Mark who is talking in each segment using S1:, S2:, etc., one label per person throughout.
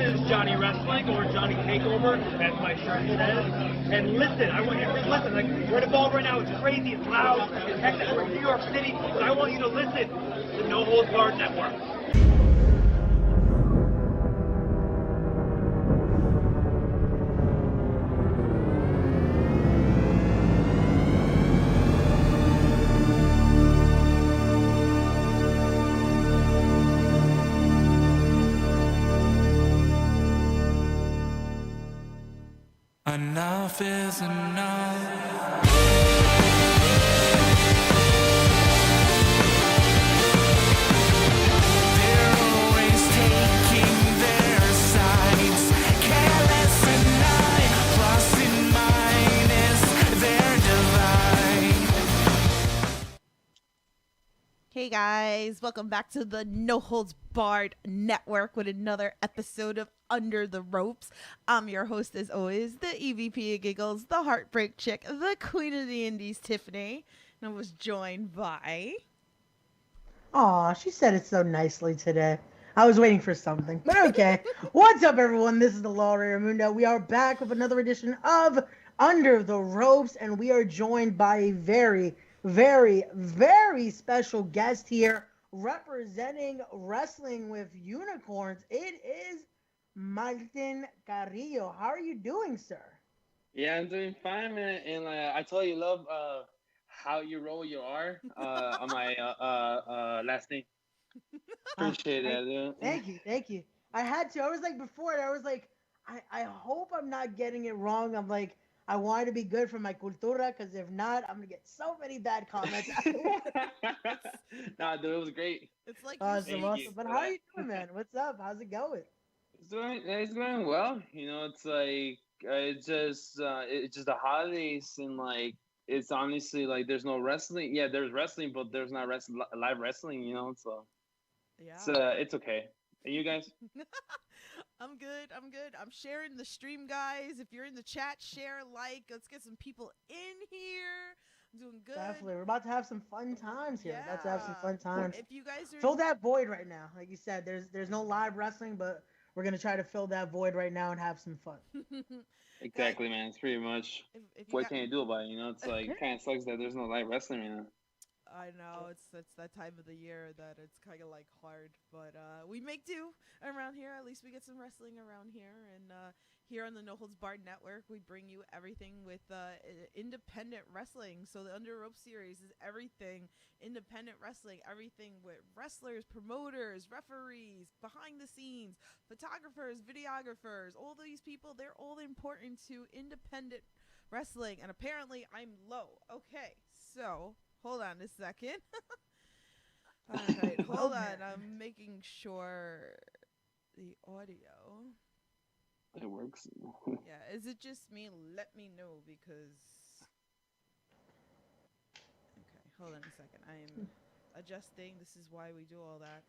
S1: is Johnny Wrestling, or Johnny Takeover, as my shirt says. And listen, I want you to listen. Like, we're involved right now. It's crazy. It's loud. It's hectic. We're in New York City. But I want you to listen to the No Holds Barred Network.
S2: Enough is enough. They're always taking their sides, careless and nine, plus and minus their divide.
S3: Hey guys, welcome back to the No Holds Barred Network with another episode of Under the Ropes. I'm your host, as always, the EVP of Giggles, the Heartbreak Chick, the Queen of the Indies, Tiffany, and I was joined by...
S4: Aw, she said it so nicely today. I was waiting for something, but okay. What's up, everyone? This is the Ray Ramundo. We are back with another edition of Under the Ropes, and we are joined by a very, very, very special guest here representing Wrestling with Unicorns. It is Martin Carrillo. How are you doing, sir?
S5: Yeah, I'm doing fine, man. And I totally love how you roll your R on my last name. Appreciate that, dude.
S4: Thank you. I had to. I was like, before it, I was like, I hope I'm not getting it wrong. I'm like, I want to be good for my cultura, because if not, I'm going to get so many bad comments.
S5: Nah, dude, it was great.
S3: It's like
S4: Awesome. But how are you doing, man? What's up? How's it going?
S5: It's going well. You know, it's like it's just the holidays, and like it's honestly like there's no wrestling. Yeah, there's wrestling, but there's not live wrestling. You know, so
S3: yeah,
S5: it's okay. And you guys?
S3: I'm good. I'm sharing the stream, guys. If you're in the chat, share, like. Let's get some people in here. I'm doing good.
S4: Definitely. We're about to have some fun times here.
S3: Yeah.
S4: About to have some fun times.
S3: If you guys are...
S4: Fill that void right now. Like you said, there's no live wrestling, but we're going to try to fill that void right now and have some fun.
S5: Exactly, man. It's pretty much what can you do about it? You know, it's like it kind of sucks that there's no live wrestling right now.
S3: I know, it's that time of the year that it's kind of like hard, but we make do around here. At least we get some wrestling around here, and here on the No Holds Barred Network, we bring you everything with independent wrestling. So the Under Rope series is everything independent wrestling, everything with wrestlers, promoters, referees, behind the scenes, photographers, videographers, all these people, they're all important to independent wrestling, and apparently I'm low. Okay, so... hold on a second. All right, hold on. I'm making sure the audio.
S5: It works.
S3: Yeah, is it just me? Let me know, because... okay, hold on a second. I am adjusting. This is why we do all that.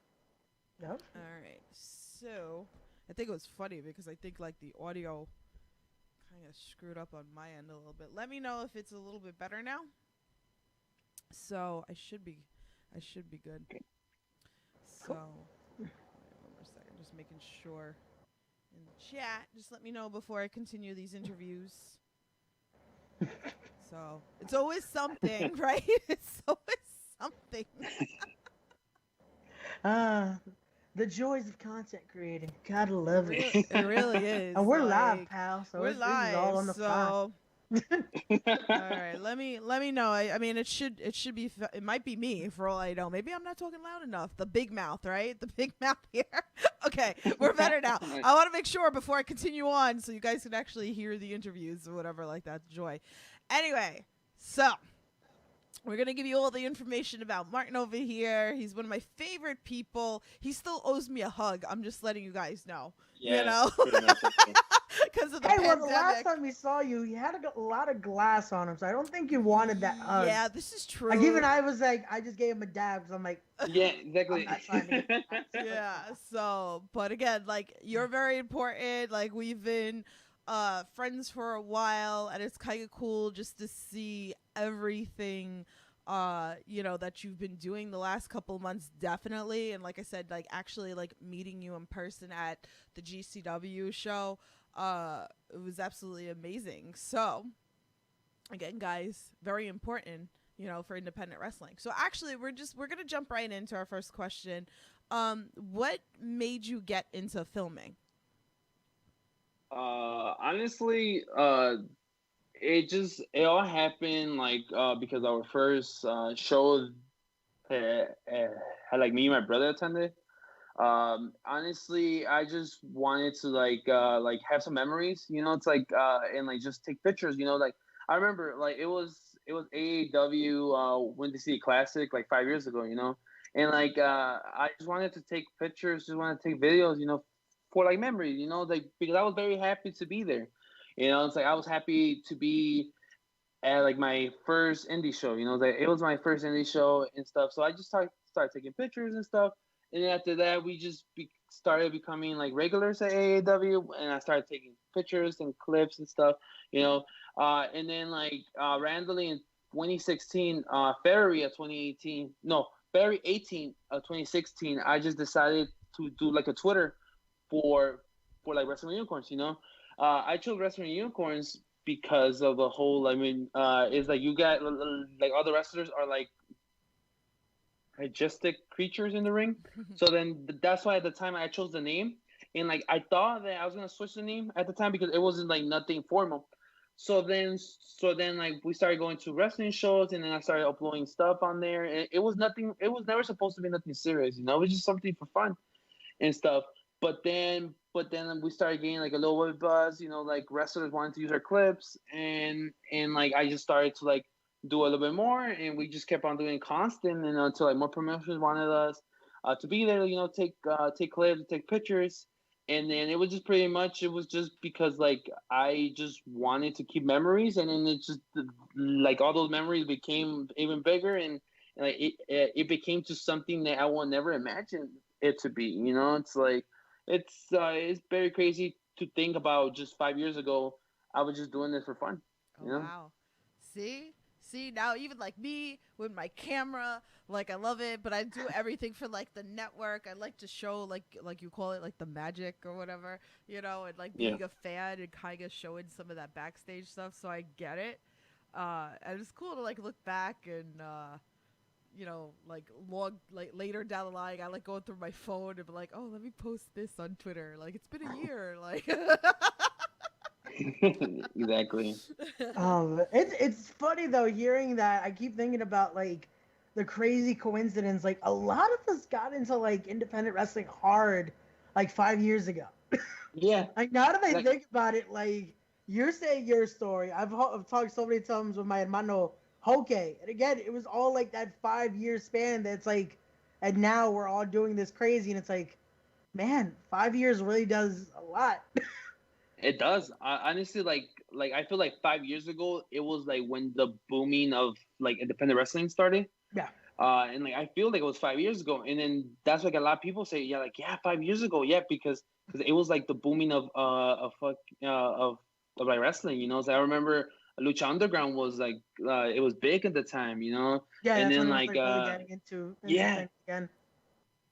S4: Yep.
S3: All right, so I think it was funny because I think like the audio kind of screwed up on my end a little bit. Let me know if it's a little bit better now. So I should be good. So wait, one more second, just making sure in the chat. Just let me know before I continue these interviews. So it's always something, right? It's always something.
S4: The joys of content creating. Gotta love it.
S3: It really is.
S4: And we're live, pal. So
S3: we're
S4: this
S3: live.
S4: is all on the fly.
S3: All right, let me know. I mean, it should be. It might be me for all I know. Maybe I'm not talking loud enough. The big mouth, right? The big mouth here. Okay, we're better now. I want to make sure before I continue on, so you guys can actually hear the interviews or whatever like that. Joy. Anyway, so we're gonna give you all the information about Martin over here. He's one of my favorite people. He still owes me a hug. I'm just letting you guys know.
S5: Yeah,
S3: you know. Because of the pandemic.
S4: Well, the last time we saw you, he had a lot of glass on him, so I don't think you wanted that hug.
S3: Yeah, this is true.
S4: Like, even I was like, I just gave him a dab, because I'm like,
S5: yeah, exactly.
S4: I'm not trying to get
S3: yeah, so, but again, like, you're very important. Like, we've been friends for a while, and it's kind of cool just to see everything that you've been doing the last couple months, definitely. And like I said, like actually like meeting you in person at the GCW show, it was absolutely amazing. So again, guys, very important, for independent wrestling. So actually we're going to jump right into our first question. What made you get into filming?
S5: Honestly, it all happened like because our first show had like me and my brother attended. Honestly, I just wanted to like have some memories, it's like and like just take pictures, like I remember like it was AAW Windy City Classic like 5 years ago, and like I just wanted to take pictures, just wanted to take videos, for like memories, like because I was very happy to be there, it's like I was happy to be at like my first indie show, like it was my first indie show and stuff, so I just started taking pictures and stuff. And then after that, we just started becoming like regulars at AAW, and I started taking pictures and clips and stuff, And then like randomly in 2016, February of 2018, no, February 18 of 2016, I just decided to do like a Twitter for like Wrestling Unicorns, I chose Wrestling Unicorns because of the whole. I mean, is like you got like all the wrestlers are like majestic creatures in the ring. So then that's why at the time I chose the name. And like I thought that I was gonna switch the name at the time because it wasn't like nothing formal. So then like we started going to wrestling shows, and then I started uploading stuff on there. And it was nothing. It was never supposed to be nothing serious, It was just something for fun and stuff. But then we started getting like a little bit of buzz, like wrestlers wanted to use our clips, and like I just started to like do a little bit more, and we just kept on doing constant, and until like more promotions wanted us to be there, take clips, take pictures, and then it was just pretty much it was just because like I just wanted to keep memories, and then it just like all those memories became even bigger, and like it became just something that I will never imagine it to be. It's like it's very crazy to think about. Just 5 years ago, I was just doing this for fun.
S3: Oh, wow. See, now even like me with my camera, like I love it, but I do everything for like the network. I like to show like you call it like the magic or whatever, and like being a fan and kind of showing some of that backstage stuff. So I get it. And it's cool to like look back and like like later down the line, I like going through my phone and be like, oh, let me post this on Twitter. Like it's been a year, like.
S5: Exactly.
S4: It's funny though hearing that. I keep thinking about like the crazy coincidence. Like a lot of us got into like independent wrestling hard like 5 years ago.
S5: Yeah.
S4: Like now that I think about it, like you're saying your story. I've talked so many times with my hermano Hoke, and again, it was all like that 5 year span. That's like, and now we're all doing this crazy, and it's like, man, 5 years really does a lot.
S5: It does. Honestly, like I feel like 5 years ago, it was like when the booming of like independent wrestling started.
S4: Yeah.
S5: And like I feel like it was 5 years ago, and then that's like a lot of people say, yeah, like 5 years ago, yeah, because it was like the booming of like wrestling, So I remember Lucha Underground was like it was big at the time,
S4: Yeah,
S5: and
S4: that's
S5: then
S4: when
S5: like
S4: really getting into
S5: yeah.
S4: again.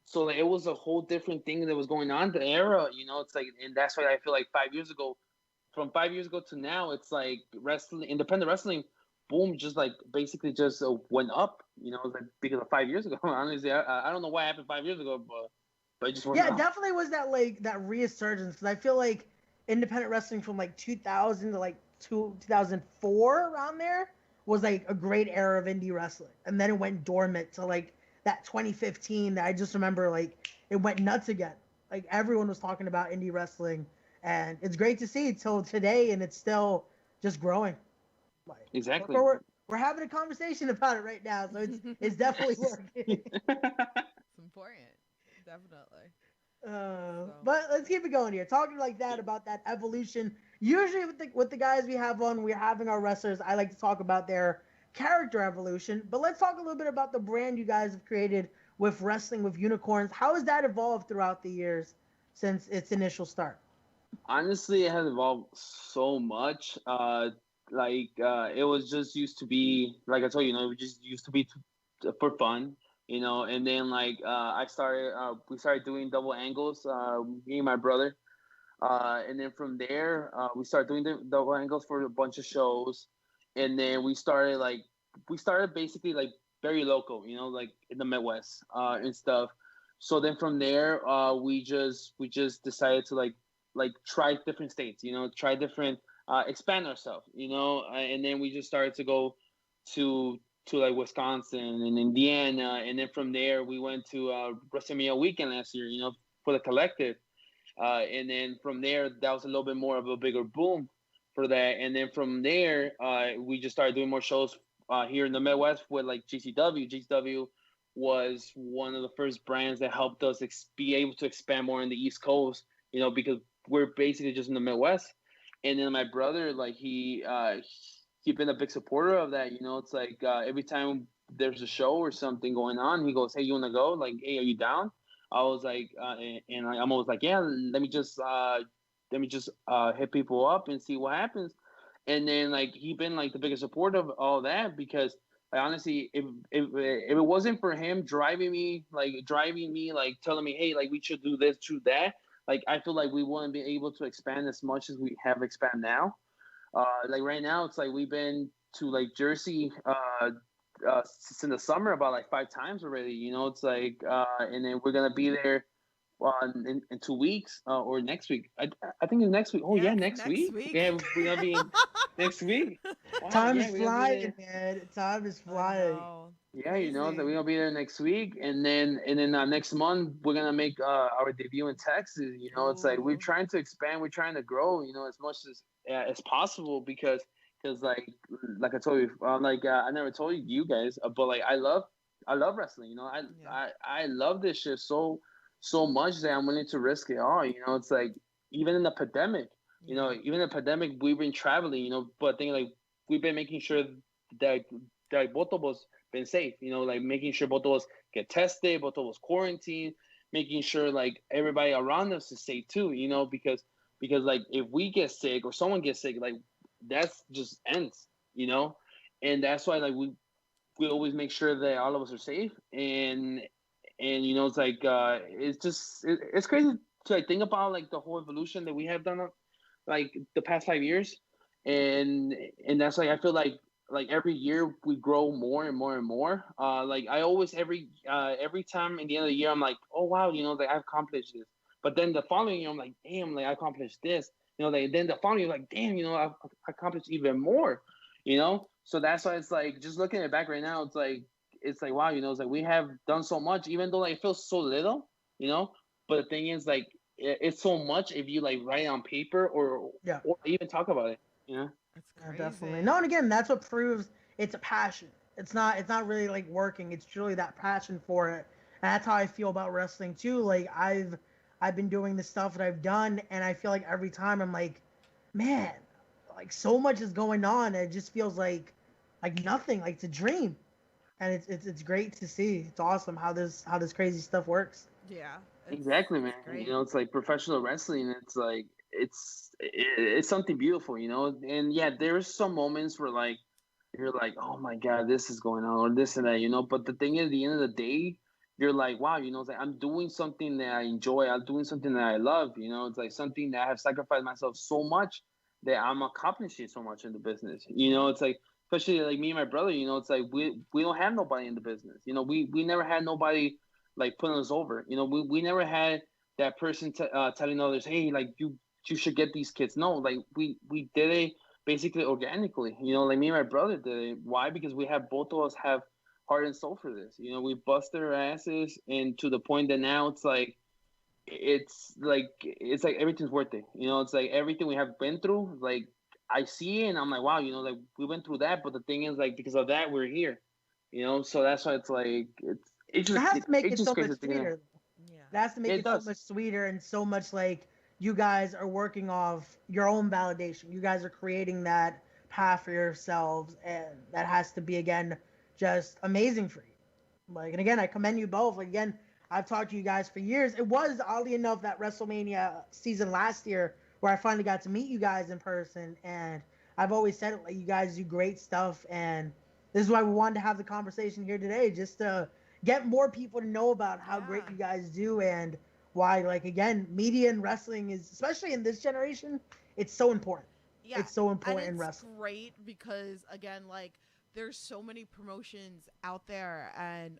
S5: So like, it was a whole different thing that was going on the era, It's like, and that's why I feel like 5 years ago, from 5 years ago to now, it's like wrestling, independent wrestling, boom, just like basically just went up, like because of 5 years ago. Honestly, I don't know what happened 5 years ago, but it just went up.
S4: It definitely was that like that resurgence, because I feel like independent wrestling from like 2000 to like 2004 around there was like a great era of indie wrestling, and then it went dormant to like that 2015 that I just remember like it went nuts again. Like everyone was talking about indie wrestling, and it's great to see till today, and it's still just growing. Like,
S5: exactly.
S4: We're having a conversation about it right now, so it's definitely working.
S3: It's important, definitely.
S4: But let's keep it going here. Talking like that about that evolution. Usually with the guys we have on, we're having our wrestlers. I like to talk about their character evolution, but let's talk a little bit about the brand you guys have created with Wrestling with Unicorns. How has that evolved throughout the years since its initial start?
S5: Honestly, it has evolved so much. it was just used to be like I told you, it just used to be for fun, and then we started doing double angles, me and my brother, and then from there, we started doing the double angles for a bunch of shows, and then we started basically like very local, like in the Midwest, and stuff. So then from there, we just decided to like try different states, try different, expand ourselves, and then we just started to go to like Wisconsin and Indiana, and then from there we went to WrestleMania weekend last year, for the collective. And then from there, that was a little bit more of a bigger boom for that. And then from there, we just started doing more shows here in the Midwest with like GCW. GCW was one of the first brands that helped us be able to expand more in the East Coast, because we're basically just in the Midwest. And then my brother, like he been a big supporter of that. It's like every time there's a show or something going on, he goes, "Hey, you want to go? Like, hey, are you down?" I was like, and I'm always like, yeah, let me just hit people up and see what happens. And then like he been like the biggest supporter of all that, because like, honestly, if it wasn't for him driving me, like telling me, hey, like we should do this, do that, like I feel like we wouldn't be able to expand as much as we have expand now. Like right now, it's like we've been to like Jersey since the summer about like 5 times already. It's like, and then we're gonna be there in 2 weeks, or next week. I think it's next week. Oh yeah,
S3: Yes,
S5: next week.
S3: week.
S5: Yeah, we're gonna be next week. Wow,
S4: Time
S5: yeah,
S4: is
S5: we're gonna be
S4: flying,
S5: there.
S4: man. Time is
S3: I
S4: flying.
S3: know.
S5: Yeah,
S3: Crazy.
S5: that we're gonna be there next week, and then next month we're gonna make our debut in Texas. It's like we're
S3: Ooh.
S5: trying to expand, we're trying to grow, as much as possible, because like I told you, I never told you guys, but like I love wrestling.
S3: Yeah.
S5: I love this shit so much that I'm willing to risk it all. It's like even in the pandemic,
S3: Yeah.
S5: even in the pandemic we've been traveling, but I think like we've been making sure that both of us been safe, like making sure both of us get tested, both of us quarantine, making sure like everybody around us is safe too, because like if we get sick or someone gets sick, like that's just ends, and that's why like we always make sure that all of us are safe, and it's like it's crazy to like think about like the whole evolution that we have done like the past 5 years, and that's like I feel like every year we grow more and more and more. Like I always every time in the end of the year I'm like, oh wow, like I've accomplished this. But then the following year I'm like, damn, like I accomplished this. Like then the following year like, damn, I've accomplished even more. So that's why it's like just looking at it back right now, it's like wow, it's like we have done so much, even though like it feels so little, you know. But the thing is like it's so much if you like write it on paper
S4: Yeah.
S5: or even talk about it,
S3: That's
S4: Yeah,
S3: crazy.
S4: definitely. No, and again, that's what proves it's a passion. It's not really like working. It's truly that passion for it. And that's how I feel about wrestling too. Like I've been doing the stuff that I've done, and I feel like every time I'm like, man, like so much is going on. And it just feels like nothing. Like it's a dream, and it's great to see. It's awesome how this crazy stuff works.
S3: Yeah.
S5: Exactly, man.
S3: It's great.
S5: It's like professional wrestling. It's like it's something beautiful, And yeah, there's some moments where like you're like, oh my god, this is going on or this and that. But the thing is, at the end of the day, you're like, wow, it's like I'm doing something that I enjoy. I'm doing something that I love. It's like something that I have sacrificed myself so much that I'm accomplishing so much in the business. It's like especially like me and my brother. It's like we don't have nobody in the business. We never had nobody like putting us over. We never had that person telling others, hey, like you should get these kids. No, like we did it basically organically. Like me and my brother did it. Why? Because we have both of us have heart and soul for this. We busted our asses, and to the point that now it's like everything's worth it. It's like everything we have been through. Like I see it, and I'm like, wow, like we went through that. But the thing is, like because of that, we're here. So that's why it's like it's
S4: It
S5: just
S4: has to make it
S5: just
S4: so much
S5: crazy thinking.
S4: sweeter.
S3: Yeah.
S4: It has to make
S5: It
S4: it so
S5: does.
S4: much sweeter and so much like you guys are working off your own validation. You guys are creating that path for yourselves, and that has to be again just amazing for you. Like, and again, I commend you both. Like, again, I've talked to you guys for years. It was oddly enough that WrestleMania season last year where I finally got to meet you guys in person, and I've always said it, like, you guys do great stuff, and this is why we wanted to have the conversation here today, just to get more people to know about how great
S3: Yeah.
S4: you guys do, and why, like, again, media and wrestling is, especially in this generation, it's so important.
S3: Yeah,
S4: It's so
S3: and
S4: important in
S3: it's
S4: wrestling.
S3: great because again, like there's so many promotions out there, and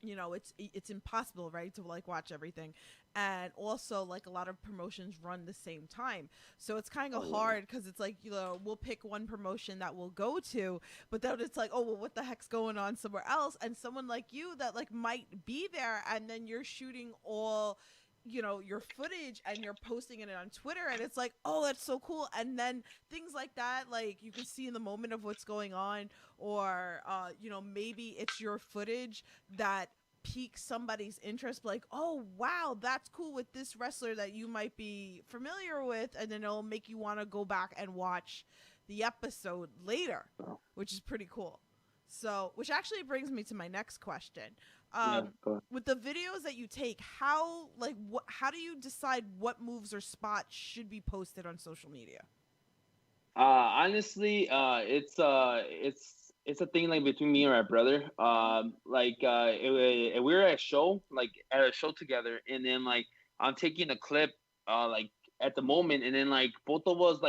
S3: it's impossible, right, to like watch everything, and also like a lot of promotions run the same time, so it's kind of
S5: Oh yeah.
S3: hard because it's like we'll pick one promotion that we'll go to, but then it's like, oh well, what the heck's going on somewhere else, and someone like you that like might be there, and then you're shooting all your footage and you're posting it on Twitter, and it's like, oh, that's so cool, and then things like that, like you can see in the moment of what's going on, or maybe it's your footage that piques somebody's interest, like, oh wow, that's cool with this wrestler that you might be familiar with, and then it'll make you want to go back and watch the episode later, which is pretty cool. So, which actually brings me to my next question.
S5: Yeah. Go ahead.
S3: With the videos that you take, how do you decide what moves or spots should be posted on social media?
S5: Honestly, it's a thing like between me and my brother. We were at a show, like at a show together, and then like I'm taking a clip, like at the moment, and then like both of us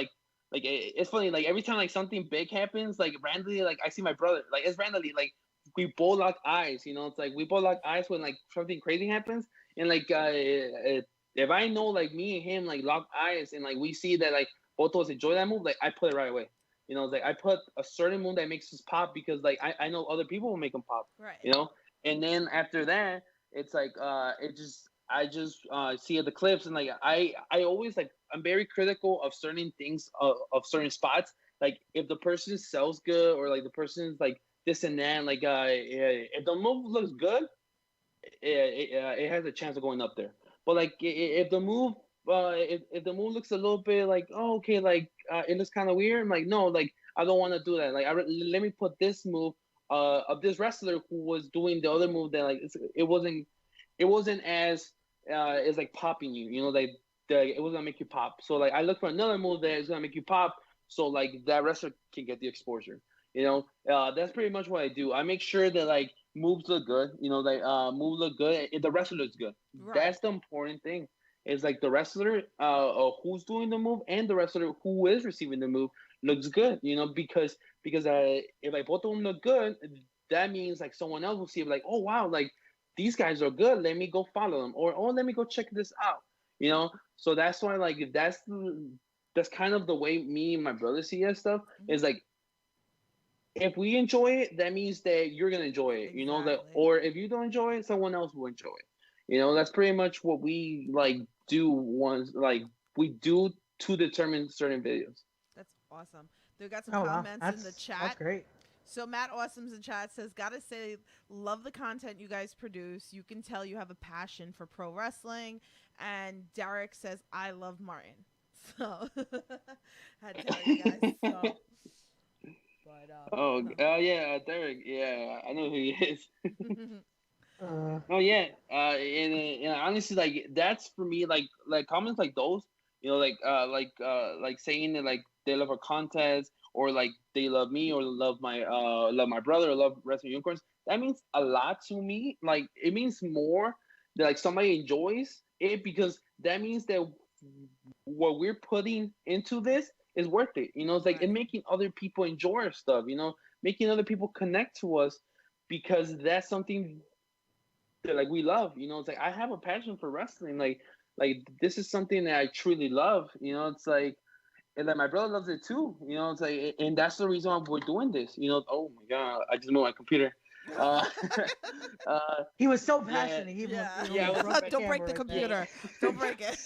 S5: it's funny, like every time like something big happens, like randomly, like I see my brother, like it's randomly, like we both lock eyes. It's like we both lock eyes when like something crazy happens, and like if I know like me and him like lock eyes, and like we see that like both of us enjoy that move, like I put it right away. It's like I put a certain move that makes us pop because like I know other people will make them pop.
S3: Right.
S5: And then after that, it's like I just see the clips, and like I always like I'm very critical of certain things, of certain spots. Like if the person sells good, or like the person's like this and that, like if the move looks good, it has a chance of going up there. But like if the move if the move looks a little bit like, oh, okay, like it looks kind of weird, I'm like, no, like I don't want to do that. Like let me put this move of this wrestler who was doing the other move that like it wasn't as like popping you, like it was gonna make you pop. So like I look for another move that is gonna make you pop, so like that wrestler can get the exposure. That's pretty much what I do. I make sure that like moves look good. Like moves look good. If the wrestler looks good,
S3: Right.
S5: that's the important thing. Is like the wrestler who's doing the move and the wrestler who is receiving the move looks good. Because if like both of them look good, that means like someone else will see like, oh wow, like these guys are good. Let me go follow them, or oh, let me go check this out. So that's why like that's kind of the way me and my brother see that stuff. Is like if we enjoy it, that means that you're gonna enjoy it. That,
S3: Exactly.
S5: or if you don't enjoy it, someone else will enjoy it. That's pretty much what we like do once, like we do to determine certain videos.
S3: That's awesome. They got some
S4: Oh wow,
S3: comments in the chat.
S4: that's great.
S3: So Matt Awesome's in chat says, gotta say, love the content you guys produce. You can tell you have a passion for pro wrestling. And Derek says, I love Martin. So had to tell you guys. So. But
S5: Yeah, Derek. Yeah, I know who he is.
S4: Uh,
S5: Oh yeah, and honestly, like that's for me, like comments like those, like saying that like they love our contest, or like they love me, or love my brother, or love Wrestling Unicorns. That means a lot to me. Like it means more that like somebody enjoys it, because that means that what we're putting into this is worth it. It's like
S3: Right.
S5: it making other people enjoy our stuff. Making other people connect to us, because that's something that like we love. It's like I have a passion for wrestling. Like this is something that I truly love. It's like, and like my brother loves it too. It's like, and that's the reason why we're doing this. Oh my god, I just moved my computer. Uh,
S4: he was so
S5: Yeah,
S4: passionate. He
S3: Yeah.
S4: almost
S5: Yeah,
S4: broke the
S3: Don't break
S4: camera
S3: the
S4: right there.
S3: computer. Don't break it.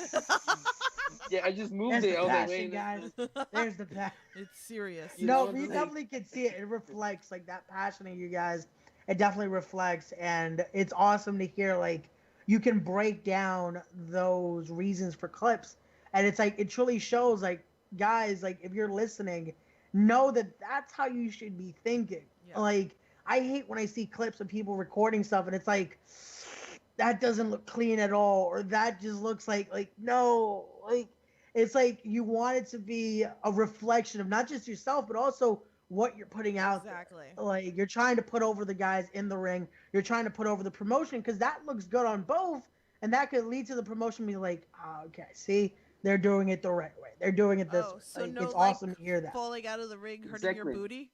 S5: yeah, I just moved
S4: There's
S5: it.
S4: the
S5: I was like,
S4: passion,
S5: wait,
S4: guys. There's the passion.
S3: It's serious.
S4: No,
S5: know,
S4: we
S5: like-
S4: definitely can see it. It reflects like that passion in you guys. It definitely reflects, and it's awesome to hear like you can break down those reasons for clips, and it's like it truly shows like, guys, like if you're listening, know that that's how you should be thinking.
S3: Yeah.
S4: Like I hate when I see clips of people recording stuff, and it's like that doesn't look clean at all, or that just looks like no, like it's like you want it to be a reflection of not just yourself, but also what you're putting out there.
S3: Exactly.
S4: Like you're trying to put over the guys in the ring. You're trying to put over the promotion because that looks good on both, and that could lead to the promotion being like, okay, see, they're doing it the right way. They're doing it this way.
S3: So
S4: Like,
S3: no,
S4: it's
S3: like
S4: awesome to hear that.
S3: falling out of the ring, hurting your
S5: Exactly.
S3: booty.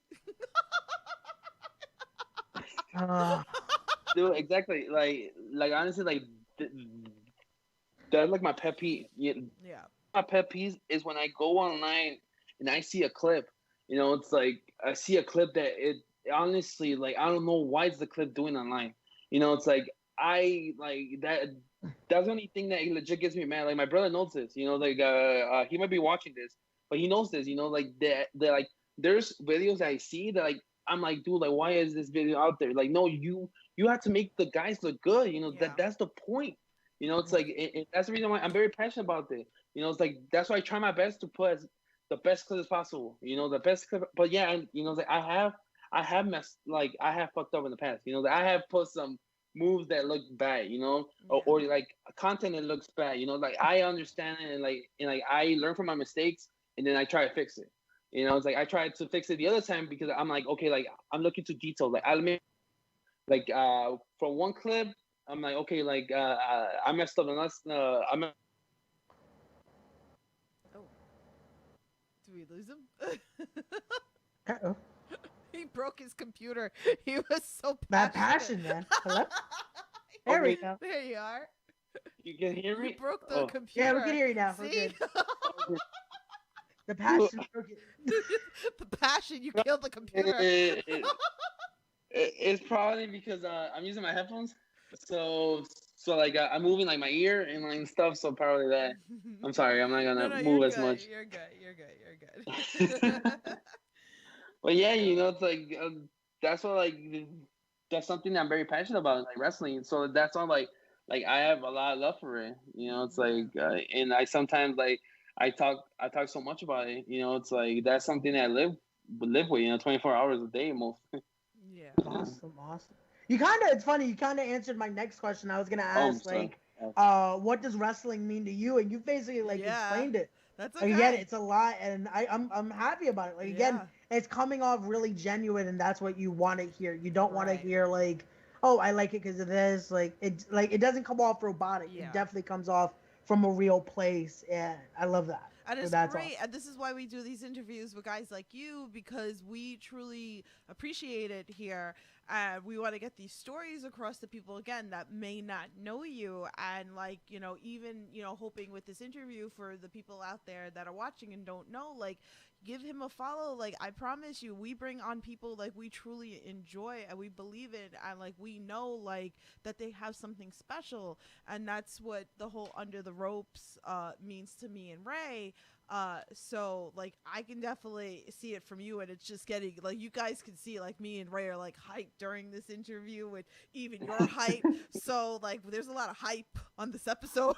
S4: Uh,
S5: Dude, exactly. Like honestly, like that's like my pet peeve. Yeah,
S3: Yeah.
S5: my pet peeve is when I go online and I see a clip. You know, it's like I see a clip that it honestly, like, I don't know why is the clip doing online. You know, it's like I like that. That's the only thing that legit gets me mad. Like my brother knows this. You know, like he might be watching this, but he knows this. You know, like that. Like there's videos that I see that like I'm like, dude, like why is this video out there? Like, no, you have to make the guys look good. You know,
S3: Yeah.
S5: that's the point. You know, it's like that's the reason why I'm very passionate about it. You know, it's like that's why I try my best to put the best clip as possible. You know, the best clip. But yeah, and you know, like I have messed, like I have fucked up in the past. You know, that I have put some moves that look bad. You know, or like content that looks bad. You know, like I understand it and like I learn from my mistakes and then I try to fix it. You know, it's like I tried to fix it the other time because I'm like, okay, like I'm looking to detail. Like I'll make like from one clip. I'm like, okay, like I messed up, and I'm
S3: Oh. Do we lose him?
S4: uh-oh.
S3: He broke his computer. He was so
S4: That
S3: passionate.
S4: passion, man. Hello? There we
S5: Okay.
S4: go.
S3: There you are.
S5: You can hear me?
S3: You broke the
S5: Oh.
S3: computer.
S4: Yeah, we can hear you now. We're
S3: See?
S4: good. The passion broke it.
S3: The passion. You killed the computer.
S5: It's probably because I'm using my headphones, so like I'm moving like my ear and like stuff. So probably that. I'm sorry, I'm not gonna
S3: No,
S5: move
S3: you're
S5: as
S3: good.
S5: much.
S3: You're good. You're good.
S5: But yeah, you know, it's like that's what like that's something that I'm very passionate about, like wrestling. So that's all like I have a lot of love for it. You know, it's like and I sometimes like I talk so much about it. You know, it's like that's something that I live with. You know, 24 hours a day most.
S3: Yeah.
S4: Awesome. It's funny, you kind of answered my next question. I was going to ask,
S5: sorry.
S4: what does wrestling mean to you? And you basically, explained it.
S3: That's
S4: Like,
S3: okay.
S4: again, it's a lot, and I'm happy about it. Like, again, it's coming off really genuine, and that's what you want to hear. You don't want to hear, like, oh, I like it because of this. It doesn't come off robotic.
S3: Yeah.
S4: It definitely comes off from a real place, and I love that.
S3: And it's
S4: That's
S3: great.
S4: awesome.
S3: And this is why we do these interviews with guys like you, because we truly appreciate it here. And we want to get these stories across to people, again, that may not know you. And, like, you know, even, you know, hoping with this interview for the people out there that are watching and don't know, like, give him a follow. Like, I promise you, we bring on people like we truly enjoy and we believe it, and like we know like that they have something special, and that's what the whole Under the Ropes means to me and Ray. So like I can definitely see it from you, and it's just getting like you guys can see like me and Ray are like hyped during this interview, with even your hype. So like there's a lot of hype on this episode.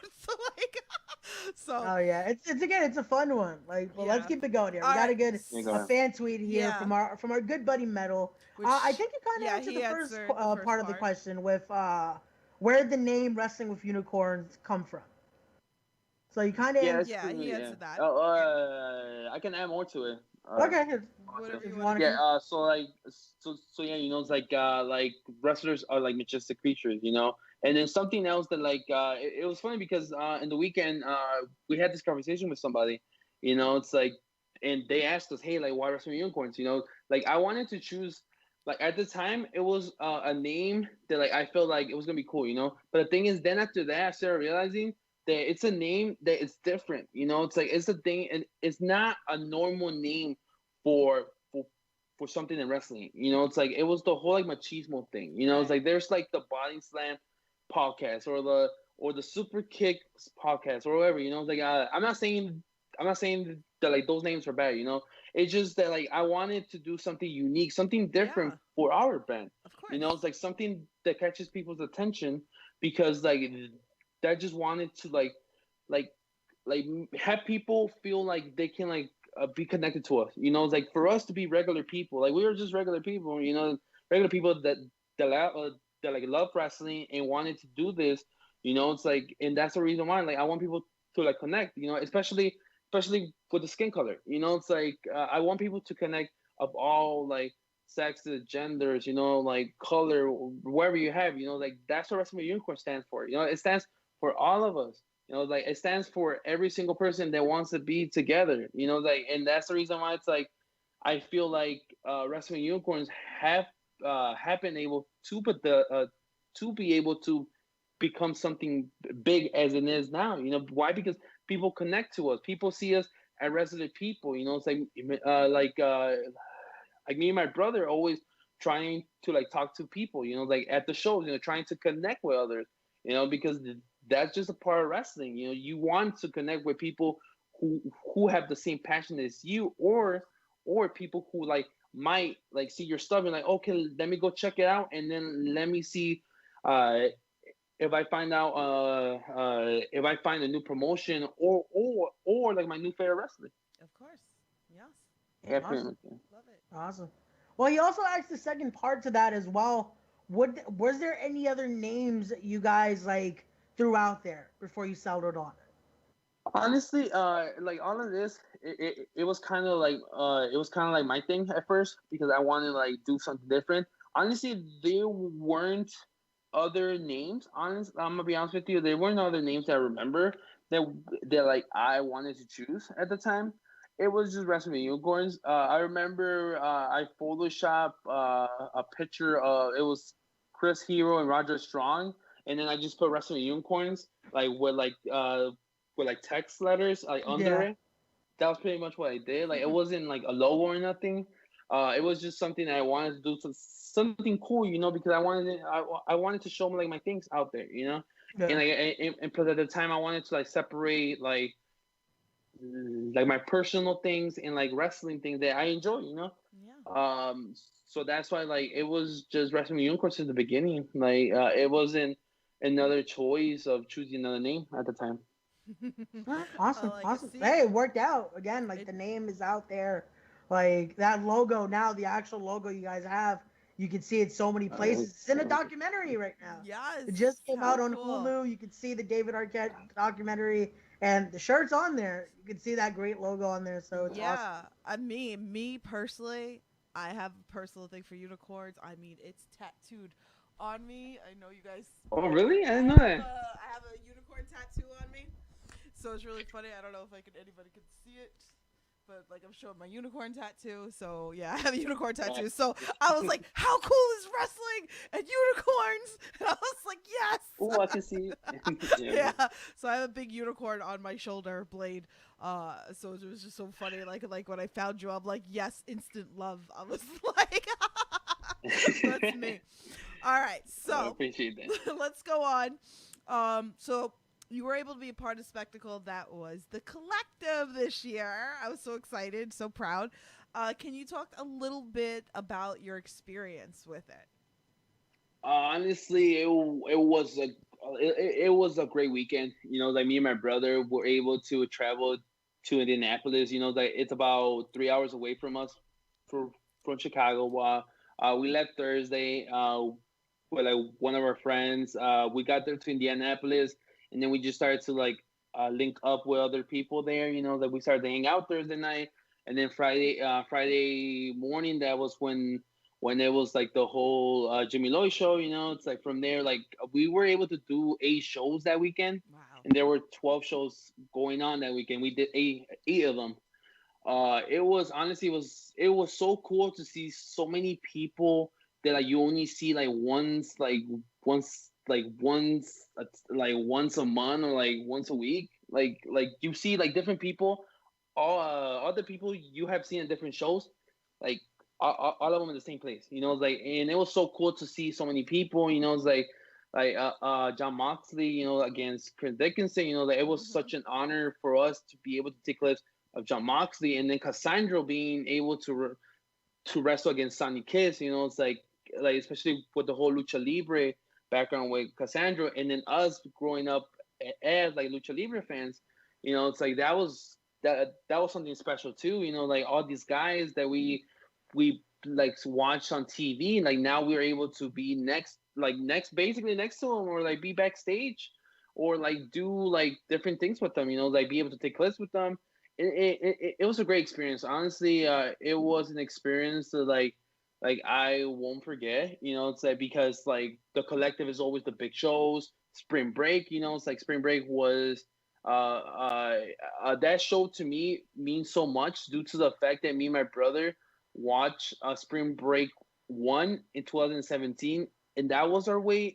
S4: Oh yeah, it's a fun one. Like, well, let's keep it going here. We got a good fan tweet here from our good buddy Metal. I think you kind of answered the first part of the question with where did the name Wrestling with Unicorns come from? So you kind of
S3: he answered that.
S5: I can add more to it.
S4: Okay.
S3: Whatever you
S4: want to.
S5: Yeah. So yeah, you know, it's like wrestlers are like majestic creatures, you know. And then something else that like it was funny because in the weekend we had this conversation with somebody, you know. It's like, and they asked us, hey, like why Wrestling with Unicorns? You know, like I wanted to choose. Like at the time, it was a name that like I felt like it was gonna be cool, you know. But the thing is, then after that, I started realizing that it's a name that is different, you know. It's like it's a thing, and it's not a normal name for something in wrestling, you know. It's like it was the whole like machismo thing, you know. It's like there's like the Body Slam podcast or the Super Kick podcast or whatever, you know. It's like I'm not saying that like those names are bad, you know. It's just that like I wanted to do something unique, something different for our brand, you know. It's like something that catches people's attention because like that just wanted to like have people feel like they can like be connected to us, you know. It's like for us to be regular people, like we were just regular people, you know, regular people that like love wrestling and wanted to do this, you know. It's like, and that's the reason why like I want people to like connect, you know, especially especially with the skin color. You know, it's like I want people to connect of all like sexes, genders, like color, wherever you have. Like that's what Wrestling with Unicorn stands for. It stands for all of us. Like it stands for every single person that wants to be together. Like, and that's the reason why it's like I feel like Wrestling with Unicorns have been able to put the to be able to become something big as it is now. Why? Because people connect to us. People see us as resident people. It's like me and my brother always trying to like talk to people. Like at the shows. Trying to connect with others. Because that's just a part of wrestling. You want to connect with people who have the same passion as you, or people who like might like see your stuff and like, okay, let me go check it out, and then let me see uh if I find out if I find a new promotion or like my new favorite wrestler.
S3: Of course. Yes.
S5: Yeah, pretty
S4: Awesome.
S5: much. Yeah.
S3: Love it.
S4: Awesome. Well, he also asked the second part to that as well. Was there any other names that you guys like threw out there before you settled on it?
S5: Honestly, like all of this, it was kind of like my thing at first because I wanted to like do something different. Honestly, there weren't other names. I'm gonna be honest with you, there weren't other names that I remember that like I wanted to choose at the time. It was just Wrestling Unicorns. I remember I photoshopped a picture of it was Chris Hero and Roger Strong, and then I just put Wrestling Unicorns like with like text letters like under
S4: Yeah.
S5: it. That was pretty much what I did. Like it wasn't like a logo or nothing. It was just something that I wanted to do something cool, because I wanted to show like my things out there, and
S4: Yeah.
S5: like and plus at the time I wanted to like separate like my personal things and like wrestling things that I enjoy,
S3: Yeah.
S5: so that's why like it was just Wrestling Unicorns since the beginning. Like it wasn't another choice of choosing another name at the time.
S4: All right,
S3: I
S4: awesome,
S3: like it.
S4: awesome.
S3: See,
S4: Hey, it worked out again. Like
S3: it,
S4: the name is out there. Like that logo now, the actual logo you guys have, you can see it so many places. It's in a documentary right now.
S3: yes.
S4: It just came
S3: How
S4: out on
S3: cool.
S4: Hulu. You can see the David Arquette documentary, and the shirt's on there. You can see that great logo on there. So it's awesome.
S3: Yeah. I mean, me personally, I have a personal thing for unicorns. I mean, it's tattooed on me. I know you guys.
S5: Oh really? I
S3: I
S5: didn't know
S3: have
S5: that.
S3: I have a unicorn tattoo on me. So it's really funny. I don't know if anybody can see it, but like I'm showing my unicorn tattoo. So yeah, I have a unicorn tattoo. So I was like, how cool is wrestling and unicorns? And I was like, yes.
S5: Oh, I can see. Yeah.
S3: Yeah. So I have a big unicorn on my shoulder blade. So it was just so funny. Like when I found you, I'm like, yes, instant love. I was like, that's me. All right.
S5: I
S3: So
S5: appreciate that.
S3: let's go on. So you were able to be a part of spectacle that was the collective this year. I was so excited, so proud. Can you talk a little bit about your experience with it?
S5: Honestly, it was a great weekend. Like me and my brother were able to travel to Indianapolis. Like it's about 3 hours away from us, from Chicago. We left Thursday with like one of our friends. We got there to Indianapolis, and then we just started to like link up with other people there. That we started to hang out Thursday night, and then Friday morning. That was when it was like the whole Jimmy Lloyd show. It's like from there, like we were able to do 8 shows that weekend,
S3: Wow.
S5: and there were 12 shows going on that weekend. We did eight of them. It was honestly it was so cool to see so many people that like you only see like once a month or like once a week. Like you see like different people, all other people you have seen in different shows, like all of them in the same place. Like, and it was so cool to see so many people. It's like John Moxley, against Chris Dickinson. Like it was such an honor for us to be able to take clips of John Moxley, and then Cassandra being able to wrestle against Sonny Kiss. It's like especially with the whole lucha libre background with Cassandra, and then us growing up as like lucha libre fans. It's like that was something special too. Like all these guys that we like watch on TV, like now we're able to be basically next to them, or like be backstage, or like do like different things with them. Like be able to take clips with them, it was a great experience. Honestly, it was an experience that like I won't forget. You know, it's like because like the collective is always the big shows. Spring break, you know, it's like spring break was that show to me means so much due to the fact that me and my brother watched Spring Break 1 in 2017, and that was our way.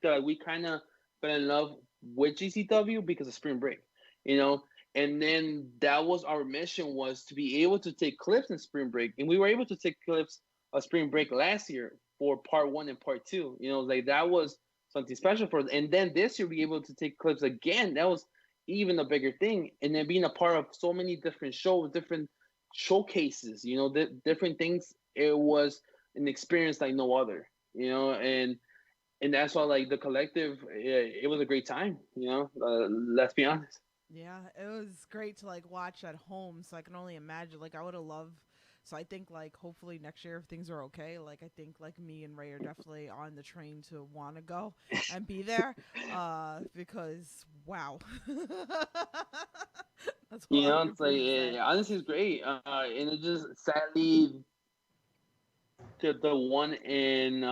S5: We kind of fell in love with GCW because of Spring Break, you know. And then that was our mission, was to be able to take clips in Spring Break, and we were able to take clips of Spring Break last year for part 1 and part 2. You know, like that was something special for us. And then this year, we able to take clips again. That was even a bigger thing. And then being a part of so many different shows, different showcases, you know, different things. It was an experience like no other, you know. And that's why like the collective, it was a great time, you know. Let's be honest.
S3: Yeah, it was great to like watch at home. So I can only imagine. Like I would have loved. So I think like hopefully next year if things are okay, like I think like me and Ray are definitely on the train to want to go and be there, because wow, that's
S5: You
S3: all I
S5: know,
S3: can
S5: it's like
S3: say.
S5: honestly, it's great. And it just sadly the one in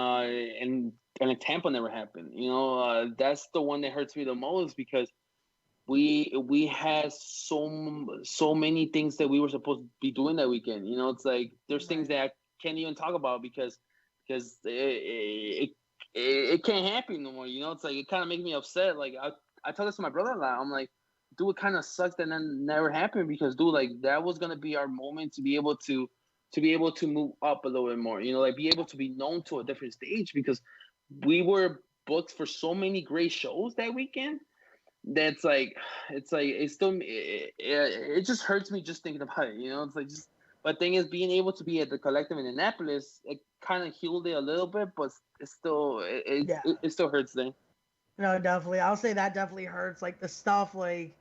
S5: Tampa never happened. You know, that's the one that hurts me the most because we had so many things that we were supposed to be doing that weekend. You know, it's like there's things
S3: Right.
S5: that I can't even talk about because it can't happen no more. You know, it's like it kind of makes me upset. Like I tell this to my brother a lot. I'm like, dude, it kind of sucks that never happened because dude, like that was gonna be our moment to be able to move up a little bit more. You know, like be able to be known to a different stage because we were booked for so many great shows that weekend. That's like it's still it just hurts me just thinking about it. You know, it's like just. But thing is, being able to be at the collective in Annapolis, it kind of healed it a little bit, but it's still
S4: Yeah.
S5: it still hurts there.
S4: No, definitely. I'll say that definitely hurts. Like the stuff, like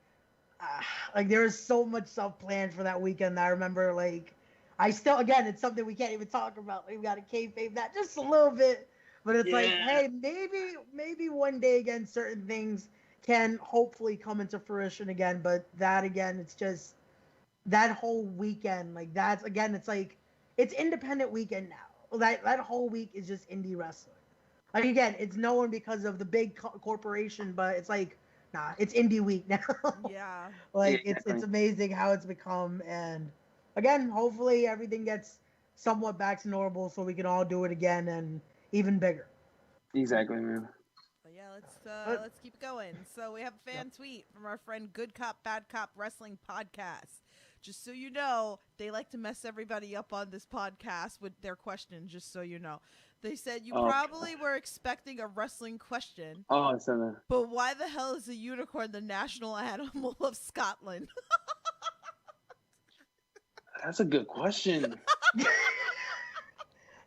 S4: there was so much stuff planned for that weekend. That I remember, like, I still, again, it's something we can't even talk about. We got to kayfabe that just a little bit, but it's like,
S5: Yeah,
S4: hey, maybe one day again, certain things can hopefully come into fruition again. But that again, it's just that whole weekend, like that's again, it's like it's independent weekend now. That whole week is just indie wrestling. Like again, it's known because of the big corporation, but it's like, nah, it's indie week now.
S3: Yeah.
S5: yeah,
S4: Like it's
S5: exactly,
S4: amazing how it's become, and again, hopefully everything gets somewhat back to normal so we can all do it again and even bigger.
S5: exactly, man.
S3: But yeah,
S4: But
S3: let's keep going. So we have a
S4: yep.
S3: fan tweet from our friend Good Cop Bad Cop Wrestling Podcast. Just so you know, they like to mess everybody up on this podcast with their questions. Just so you know, they said you
S5: Oh,
S3: probably were expecting a wrestling question,
S5: oh, it's in there.
S3: but why the hell is a unicorn the national animal of Scotland?
S5: That's a good question.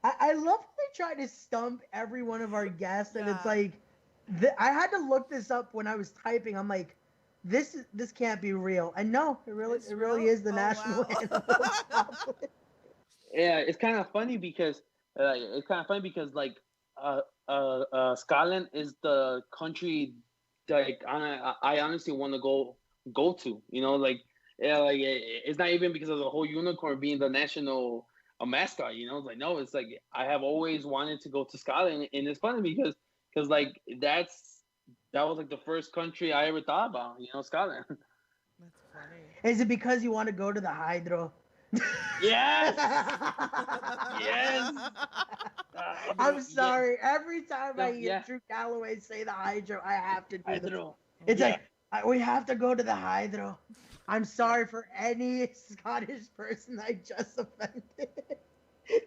S4: I love how they try to stump every one of our guests, and it's
S3: Yeah,
S4: like, I had to look this up when I was typing. I'm like, this can't be real. And no,
S3: it's
S4: it really
S3: real.
S4: is the
S3: Oh
S4: national
S3: wow.
S4: animal of Scotland.
S5: Yeah, it's kind of funny because like Scotland is the country like I honestly want to go to. You know, like yeah, like it's not even because of the whole unicorn being the national mascot. You know, it's like no, it's like I have always wanted to go to Scotland, and it's funny because like that was like the first country I ever thought about. You know, Scotland.
S3: That's funny.
S4: Is it because you want to go to the Hydro?
S5: Yes, yes.
S4: I'm
S5: Yeah,
S4: sorry. Every time I hear
S5: yeah.
S4: Drew Galloway say the Hydro, I have to
S5: I
S4: do
S5: don't
S4: this.
S5: know.
S4: It's
S5: Yeah.
S4: like we have to go to the Hydro. I'm
S3: Yeah,
S4: sorry for any Scottish person I just offended.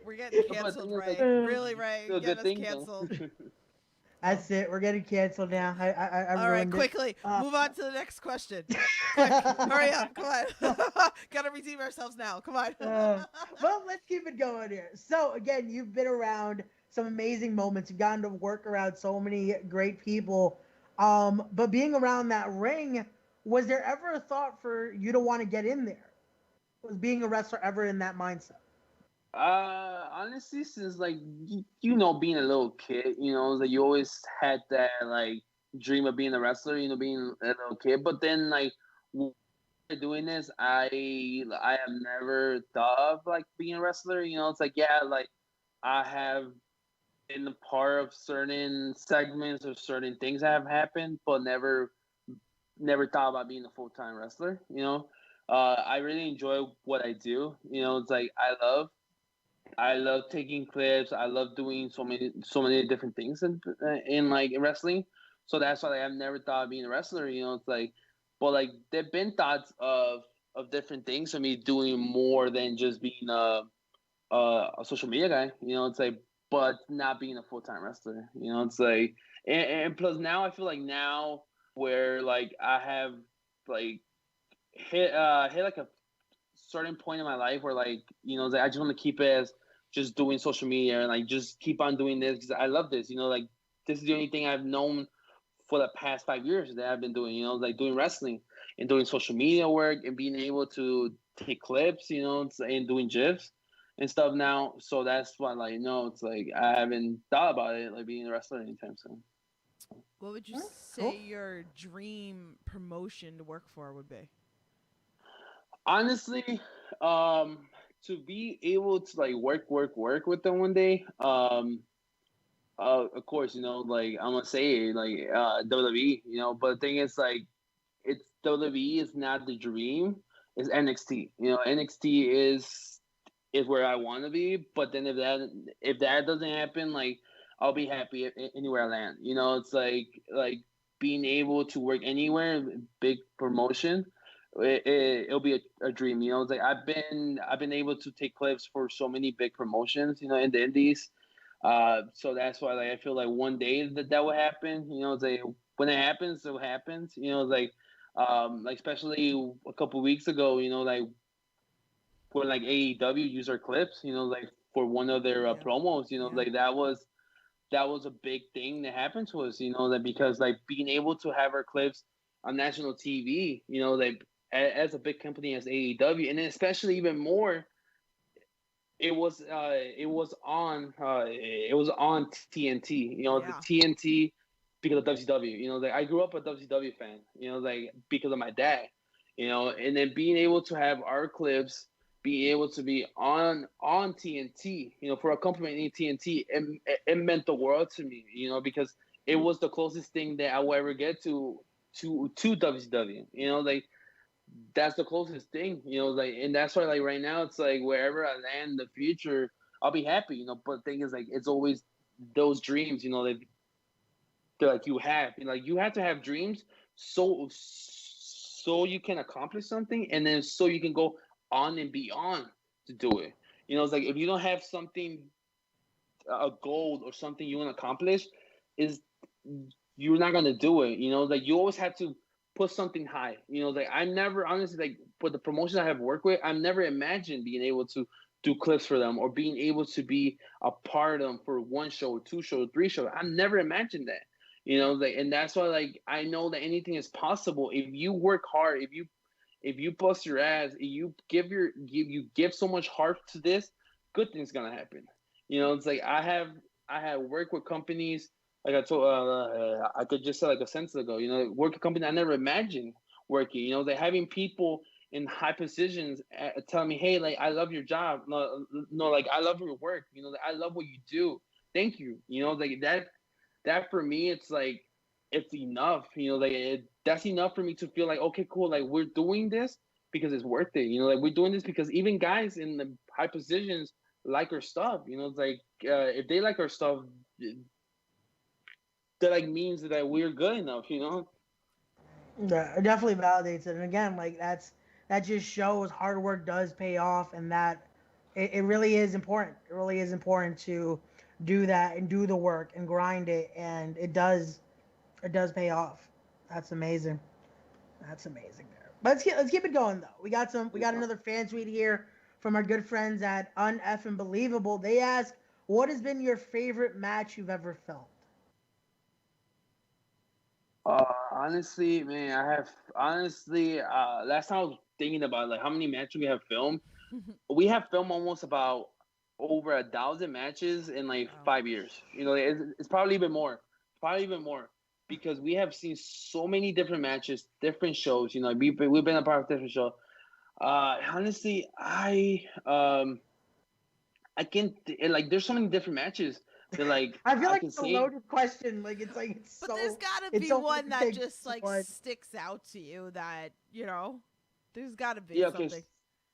S3: we're getting
S5: But the thing
S3: canceled,
S5: is, like,
S3: Ray. Really, Ray,
S5: the
S3: get
S5: good
S3: us
S5: thing though.
S3: canceled.
S4: That's it. We're getting canceled now. I've
S3: All right,
S4: ruined it.
S3: quickly move on to the next question. Quick, hurry up! Come on, gotta redeem ourselves now. Come on.
S4: Well, let's keep it going here. So again, you've been around some amazing moments. You've gotten to work around so many great people. But being around that ring, was there ever a thought for you to want to get in there? Was being a wrestler ever in that mindset?
S5: Honestly, since like you know, being a little kid, you know, like you always had that like dream of being a wrestler, you know, being a little kid. But then like started doing this, I have never thought of like being a wrestler. You know, it's like yeah, like I have been a part of certain segments or certain things that have happened, but never thought about being a full time wrestler. You know, I really enjoy what I do. You know, it's like I love taking clips. I love doing so many different things in like in wrestling. So that's why like, I've never thought of being a wrestler. You know, it's like, but like there've been thoughts of different things for me doing more than just being a social media guy. You know, it's like, but not being a full time wrestler. You know, it's like, and plus now I feel like now where like I have like hit like a certain point in my life where like you know like, I just want to keep it as just doing social media and like just keep on doing this because I love this. You know, like this is the only thing I've known for the past 5 years that I've been doing. You know, like doing wrestling and doing social media work and being able to take clips. You know, and doing gifs and stuff now. So that's why like it's like I haven't thought about it like being a wrestler anytime soon.
S3: What would you
S4: Cool.
S3: say your dream promotion to work for would be?
S5: Honestly, um, to be able to like work with them one day, of course, like I'm gonna say like WWE, but the thing is like it's WWE is not the dream, it's NXT. NXT is where I want to be, but then if that doesn't happen, like I'll be happy anywhere I land. It's like being able to work anywhere, big promotion. It'll be a dream. It's like I've been able to take clips for so many big promotions, in the indies. So that's why like I feel like one day that will happen. It's like when it happens, it happens. Like especially a couple weeks ago, like when like AEW used our clips, like for one of their
S3: Yeah.
S5: promos,
S3: Yeah.
S5: like that was a big thing that happened to us, that because like being able to have our clips on national TV, like as a big company as AEW, and then especially even more, it was on TNT, the
S3: Yeah.
S5: TNT because of WCW, like I grew up a WCW fan, like because of my dad, and then being able to have our clips being able to be on TNT, for a company in TNT, it meant the world to me, because it was the closest thing that I will ever get to WCW, like that's the closest thing, like, and that's why, like, right now, it's like wherever I land in the future, I'll be happy, But the thing is, like, it's always those dreams, that like you have to have dreams so you can accomplish something, and then so you can go on and beyond to do it. It's like if you don't have something, a goal or something you want to accomplish, is you're not gonna do it. Like you always have to put something high. Like I never honestly like for the promotions I have worked with, I've never imagined being able to do clips for them or being able to be a part of them for one show, two shows, three shows. I never imagined that. Like, and that's why like I know that anything is possible if you work hard, if you bust your ass, if you give so much heart to this, good things gonna happen. It's like I have worked with companies like I could just say like a sentence ago. Work a company I never imagined working. Like having people in high positions telling me, "Hey, like I love your job. No, no, like I love your work. Like, I love what you do. Thank you. Like that. That for me, it's like it's enough. Like that's enough for me to feel like okay, cool. Like we're doing this because it's worth it. Like we're doing this because even guys in the high positions like our stuff. It's like if they like our stuff, that like means that we're good enough.
S4: Yeah, it definitely validates it. And again, like that just shows hard work does pay off, and that it really is important. It really is important to do that and do the work and grind it, and it does pay off. That's amazing. That's amazing there. But let's keep it going though. We got another fan tweet here from our good friends at Unf and Believable. They ask, "What has been your favorite match you've ever filmed?"
S5: Honestly, man, I have honestly. Last time I was thinking about like how many matches we have filmed. We have filmed almost about over 1,000 matches in like
S3: Wow.
S5: 5 years. It's probably even more. Probably even more. because we have seen so many different matches, different shows. You know, we've been a part of different shows. Honestly, I can like there's so many different matches that like
S4: I feel
S5: I
S4: like
S5: can
S4: it's a
S5: say.
S4: loaded question. It's
S3: But
S4: so.
S3: there's gotta
S4: It's
S3: be
S4: so
S3: one that
S4: big,
S3: just like
S4: but-
S3: sticks out to you that, there's gotta be
S5: Yeah, okay.
S3: something.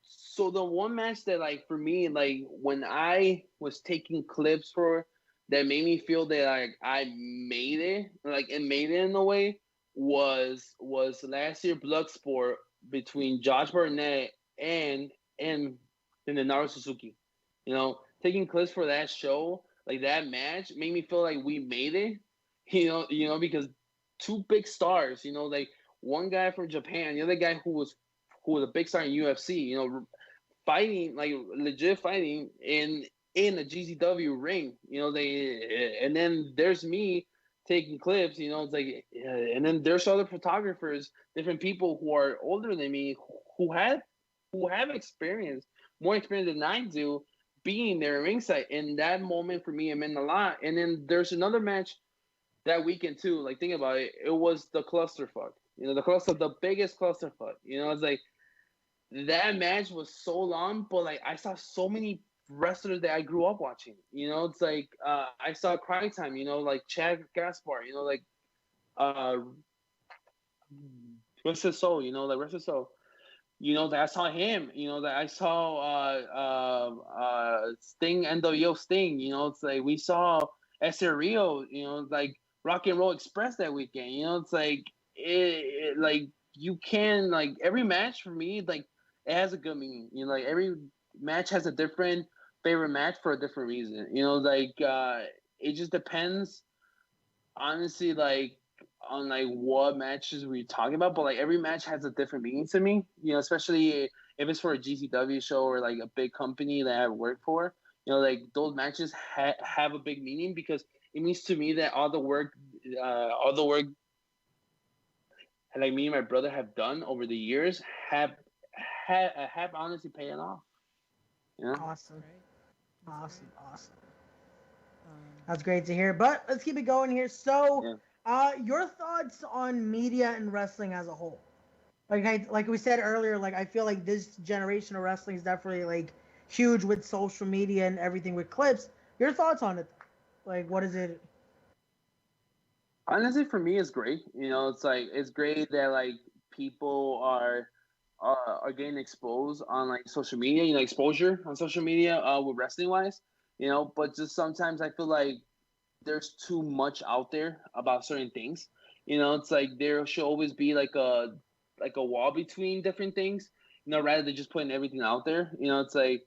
S5: So the one match that like for me, like when I was taking clips for that made me feel that like I made it, like it made it in a way was last year Bloodsport between Josh Barnett and then the Naru Suzuki. You know, taking clips for that show, like that match made me feel like we made it. Because two big stars, like one guy from Japan, the other guy who was a big star in UFC, fighting like legit fighting in a GCW ring. And then there's me taking clips. It's like, and then there's other photographers, different people who are older than me who have experience, more experience than I do, being there ringside. And that moment for me, it meant a lot. And then there's another match that weekend too. Like think about it, it was the clusterfuck. The biggest clusterfuck. It's like that match was so long, but like I saw so many wrestlers that I grew up watching. It's like I saw Cry Time. Like Chad Gaspar. Like uh, Rest His Soul. Like Rest His Soul. That I saw him. That I saw Sting, NWO Sting. It's like we saw Ester Rio. Like Rock and Roll Express that weekend. It's like like you can like every match for me like it has a good meaning. Like every match has a different favorite match for a different reason. Like it just depends, honestly, like on like what matches we're talking about. But like every match has a different meaning to me. Especially if it's for a GCW show or like a big company that I work for. Like those matches have a big meaning because it means to me that all the work like me and my brother have done over the years have honestly paid off.
S4: Awesome.
S3: Right.
S4: Awesome.
S3: Um,
S4: That's great to hear. But let's keep it going here. So,
S5: Yeah.
S4: your thoughts on media and wrestling as a whole? Like we said earlier, like I feel like this generation of wrestling is definitely like huge with social media and everything with clips. Your thoughts on it? Like, what is it?
S5: Honestly, for me, it's great. It's like it's great that like people are getting exposed on like social media. Exposure on social media with wrestling wise. But just sometimes I feel like there's too much out there about certain things. It's like there should always be like a wall between different things. Rather than just putting everything out there. It's like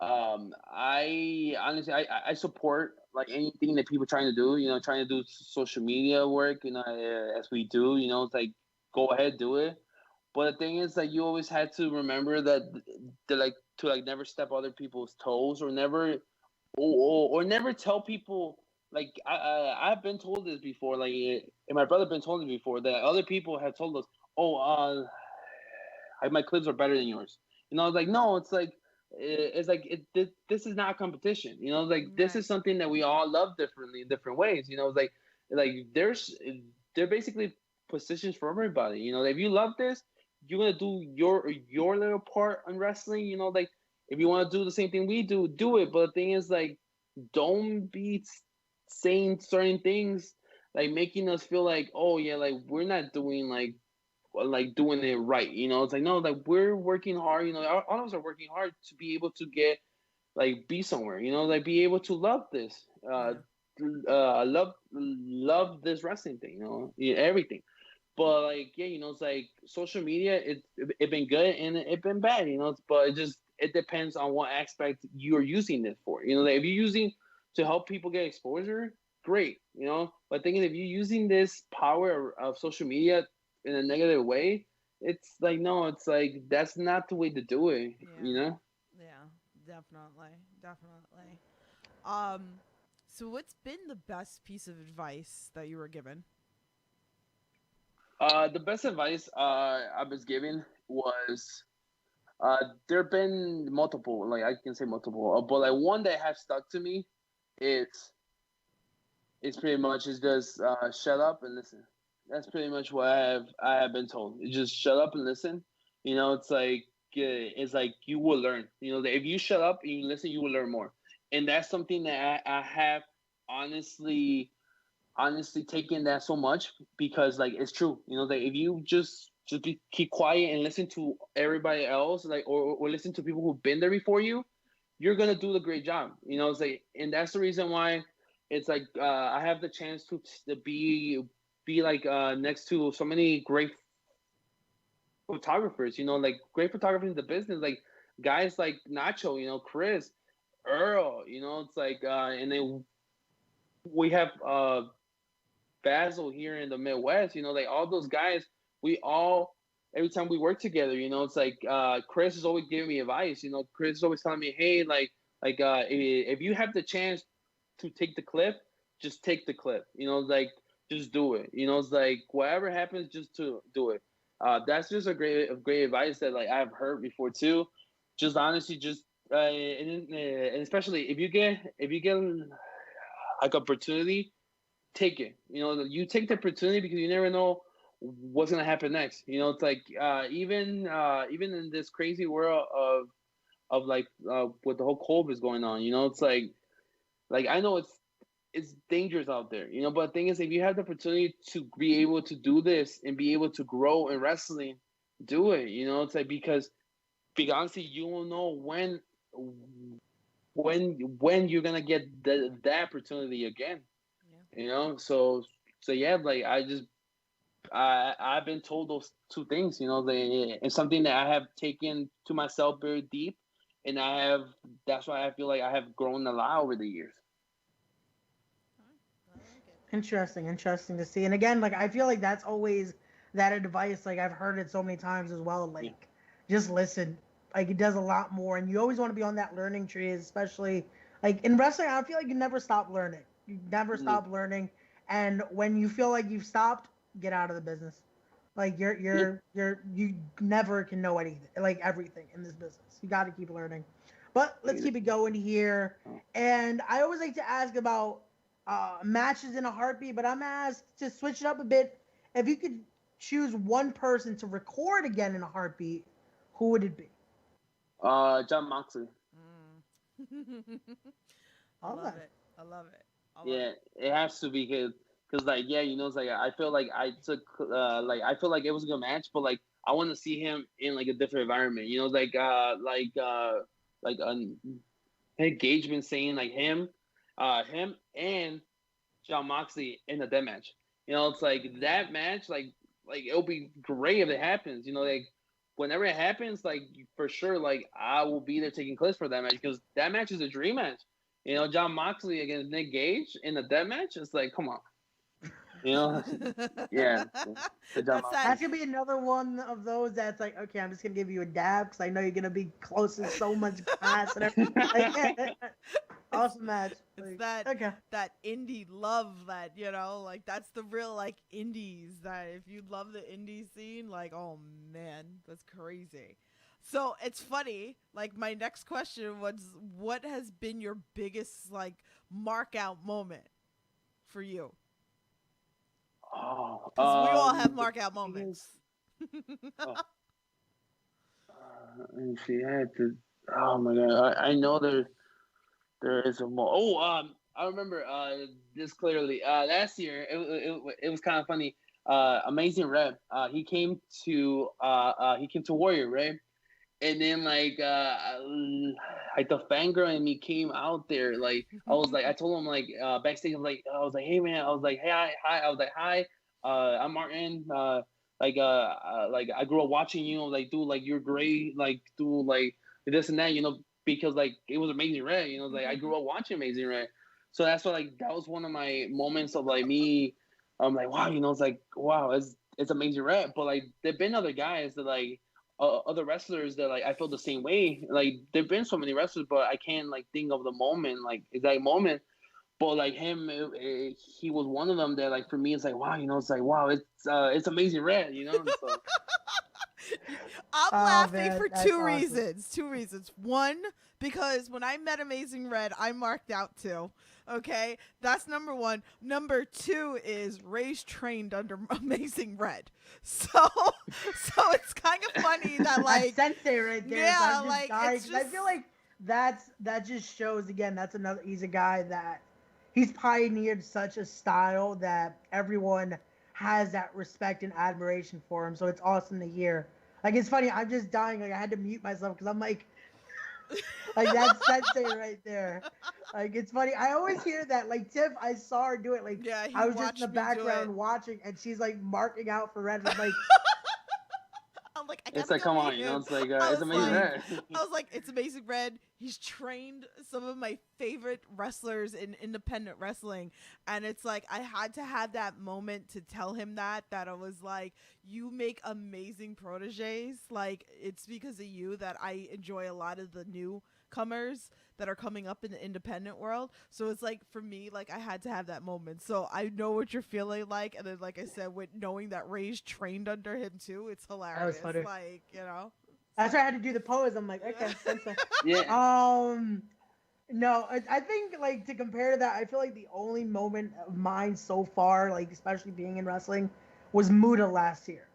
S5: I honestly I support like anything that people trying to do. Trying to do social media work. As we do. It's like go ahead, do it. But the thing is that you always had to remember that like to like never step other people's toes or never or never tell people like I've been told this before, like and my brother been told this before that other people have told us, oh, my clips are better than yours. Like no, it's like this is not a competition. Like this
S3: Right.
S5: is something that we all love differently in different ways. Like they're basically positions for everybody. If you love this, you're gonna do your little part on wrestling. Like if you want to do the same thing we do it. But the thing is, like, don't be saying certain things like making us feel like, oh yeah, like we're not doing like doing it right. It's like no, like we're working hard. All of us are working hard to be able to get like be somewhere. Like be able to love this. Love this wrestling thing. Yeah, everything. But like yeah, it's like social media. It been good and it been bad. But it depends on what aspect you're using it for. Like if you're using to help people get exposure, great. But thinking if you're using this power of social media in a negative way, it's like no, it's like that's not the way to do it.
S3: yeah. Yeah. Definitely. Um, so what's been the best piece of advice that you were given?
S5: The best advice I was given was there have been multiple, like I can say multiple, but like one that has stuck to me is it's pretty much is just shut up and listen. That's pretty much what I have been told. It's just shut up and listen. It's like you will learn. That if you shut up and you listen, you will learn more. And that's something that I have honestly taken that so much because like it's true. That if you keep quiet and listen to everybody else, like or listen to people who've been there before you, you're gonna do the great job. It's like, and that's the reason why it's like I have the chance to be like next to so many great photographers. Like great photographers in the business, like guys like Nacho, Chris, Earl. It's like and then we have Basil here in the Midwest. Like all those guys, we all every time we work together, it's like Chris is always giving me advice. Chris is always telling me, hey, if you have the chance to take the cliff, just take the cliff. Like just do it. It's like whatever happens, just to do it. That's just a great advice that like I've heard before too. Just honestly, just and especially if you get like opportunity, take it. You take the opportunity because you never know what's gonna happen next. It's like even in this crazy world of like what the whole COVID is going on. It's like I know it's dangerous out there. But the thing is, if you have the opportunity to be able to do this and be able to grow in wrestling, do it. It's like because honestly, you will know when you're gonna get that opportunity again. So yeah, like I've been told those two things. It's something that I have taken to myself very deep, and that's why I feel like I have grown a lot over the years.
S4: Interesting to see. And again, like I feel like that's always that advice. Like I've heard it so many times as well. Like just listen. Like it does a lot more, and you always want to be on that learning tree, especially like in wrestling. I feel like you never stop learning. You never stop learning, and when you feel like you've stopped, get out of the business. Like you never can know anything, like everything in this business. You got to keep learning. But let's keep it going here. And I always like to ask about matches in a heartbeat, but I'm asked to switch it up a bit. If you could choose one person to record again in a heartbeat, who would it be?
S5: John Moxley.
S3: I love it. I love it.
S5: Yeah, it has to be because like it's like I feel like I took I feel like it was a good match, but like I want to see him in like a different environment. Engagement saying like him and John Moxley in a death match. It's like that match, like it'll be great if it happens. Like whenever it happens, like for sure, like I will be there taking clips for that match because that match is a dream match. John Moxley against Nick Gage in a death match. It's like, come on. Yeah.
S4: That could be another one of those that's like, okay, I'm just gonna give you a dab because I know you're gonna be close to so much class and everything. Like, awesome match.
S3: It's
S4: like,
S3: that indie love that like that's the real like indies. That if you love the indie scene, like oh man, that's crazy. So it's funny. Like my next question was, what has been your biggest like mark out moment for you?
S5: Oh,
S3: because we all have mark out moments.
S5: Let me see. I had to. Oh my god! I know there is a more. Oh, I remember this clearly. Last year, it was kind of funny. Amazing Rep. He came to Warrior, right? And then like the fangirl and me came out there. Like I was like, I told him like backstage, I was like, hey man, I was like, hey, hi, I was like, hi, I'm Martin. Like I grew up watching you. Like dude, like you're great. Like dude, like this and that. Because like it was Amazing Red. Like I grew up watching Amazing Red. So that's why like that was one of my moments of like me. I'm like wow, it's like wow, it's Amazing Red. But like there've been other guys that like. Other wrestlers that like I feel the same way. Like there've been so many wrestlers, but I can't like think of the moment, like exact moment. but like him, he was one of them that like for me it's like wow, it's like wow, it's Amazing Red, and so
S3: I'm
S4: Oh
S3: laughing
S4: man,
S3: for
S4: that's
S3: two
S4: awesome.
S3: reasons. Two reasons. One, because when I met Amazing Red, I marked out too. Okay, that's number one. Number two is Ray's trained under Amazing Red, so it's kind of funny that
S4: That's
S3: like
S4: sensei right there. So
S3: yeah,
S4: I'm just
S3: like
S4: dying
S3: it's
S4: 'cause I
S3: just
S4: feel like that just shows again. That's another. He's a guy that he's pioneered such a style that everyone has that respect and admiration for him. So it's awesome to hear. Like it's funny. I'm just dying. Like I had to mute myself because I'm like that's sensei right there. Like it's funny. I always hear that. Like Tiff, I saw her do it. Like
S3: yeah. He
S4: I was just in the
S3: watched me do it.
S4: background watching, and she's like marking out for red. I'm like,
S3: I'm like, I
S5: it's
S3: gotta
S5: like
S3: go
S5: come
S3: meet
S5: on,
S3: him.
S5: it's like
S3: I
S5: it's
S3: was
S5: Amazing
S3: like,
S5: Red.
S3: I was like, it's Amazing Red. He's trained some of my favorite wrestlers in independent wrestling, and it's like I had to have that moment to tell him that I was like, you make amazing proteges. Like it's because of you that I enjoy a lot of the newcomers that are coming up in the independent world. So it's like for me, like I had to have that moment. So I know what you're feeling like, and then like I said, with knowing that Ray's trained under him too, it's hilarious.
S4: funny.
S3: Like
S4: that's why I had to do the pose. I'm like, okay, sensei.
S5: Yeah.
S4: No, I think like to compare to that, I feel like the only moment of mine so far, like especially being in wrestling, was Muda last year.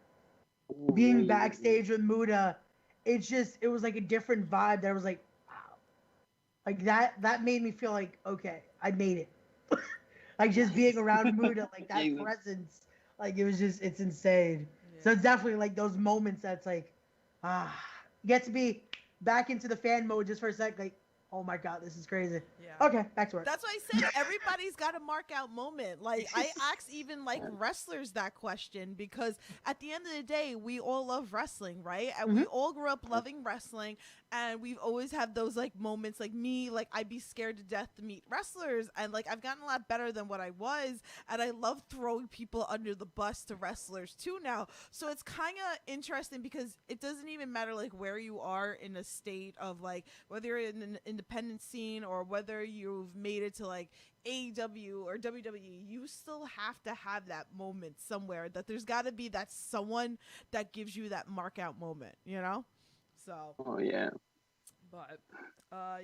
S4: Being backstage with Muda, it was like a different vibe. That was like, wow, like that made me feel like okay, I made it. Like just being around Muda, like that
S5: Yeah.
S4: presence, like it was just it's insane. So it's definitely like those moments that's like, you get to be back into the fan mode just for a sec, like, oh my god, this is crazy.
S3: Yeah.
S4: Okay, back to work.
S3: That's why I said everybody's got a mark out moment. Like I ask even like wrestlers that question because at the end of the day, we all love wrestling, right? And we all grew up loving wrestling, and we've always had those like moments. Like me, like I'd be scared to death to meet wrestlers, and like I've gotten a lot better than what I was, and I love throwing people under the bus to wrestlers too now. So it's kind of interesting because it doesn't even matter like where you are in a state of like whether you're in an independent scene or whether you've made it to like AEW or WWE, you still have to have that moment somewhere. That there's got to be that someone that gives you that mark out moment, So,
S5: Oh yeah.
S3: but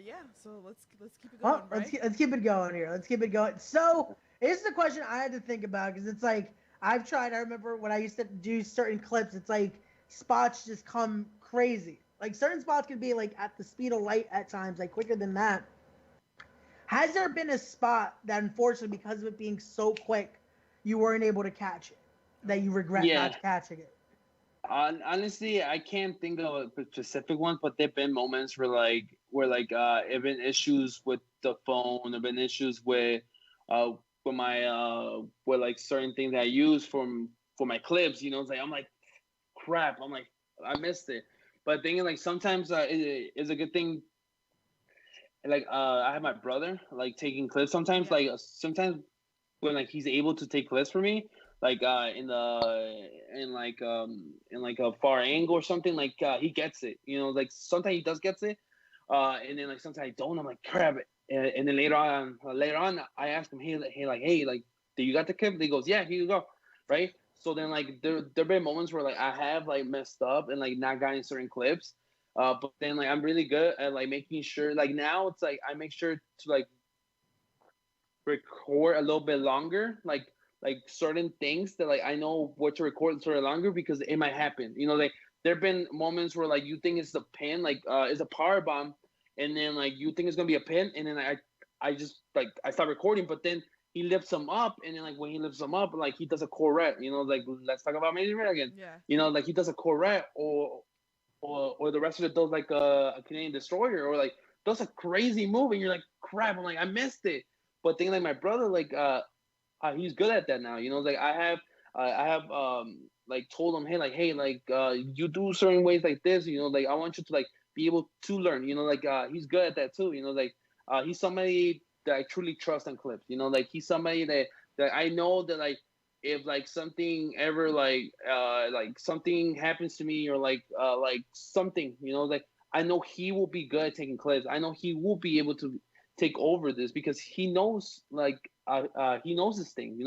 S3: yeah. So let's keep it going.
S4: Well,
S3: Right?
S4: let's keep it going here. Let's keep it going. So here's the question I had to think about because it's like I've tried. I remember when I used to do certain clips. It's like spots just come crazy. Like certain spots can be like at the speed of light at times, like quicker than that. Has there been a spot that unfortunately because of it being so quick, you weren't able to catch it, that you regret
S5: Yeah.
S4: not catching it?
S5: Honestly, I can't think of a specific one, but there've been moments where have been issues with the phone, there've been issues with my with like certain things that I use for my clips. It's like I'm like crap. I'm like I missed it. But thinking like sometimes it's a good thing. Like I have my brother like taking clips sometimes.
S3: Yeah.
S5: Like sometimes when like he's able to take clips for me, like in like a far angle or something, like he gets it. Like sometimes he does gets it, and then like sometimes I don't. I'm like crap. And then later on, I ask him, hey, like, do you got the clip? He goes, yeah, here you go, right? So then like there been moments where like I have like messed up and like not gotten certain clips, but then like I'm really good at like making sure. Like now it's like I make sure to like record a little bit longer, like certain things that like I know what to record sort of longer because it might happen. Like there've been moments where like you think it's the pin, like it's a power bomb, and then like you think it's gonna be a pin, and then I just like I start recording, but then he lifts them up, and then like when he lifts them up, like he does a correct. Like let's talk about Amazing Red again.
S3: Yeah.
S5: Like he does a correct, or the rest of it does like a Canadian Destroyer, or like does a crazy move, and you're like crap. I'm like I missed it. But thing like my brother, like he's good at that now. Like I have like told him, hey, like you do certain ways like this. Like I want you to like be able to learn. Like he's good at that too. Like he's somebody that I truly trust on clips. Like he's somebody that I know that like if like something ever like something happens to me or like something like I know he will be good at taking clips. I know he will be able to take over this because he knows his thing. He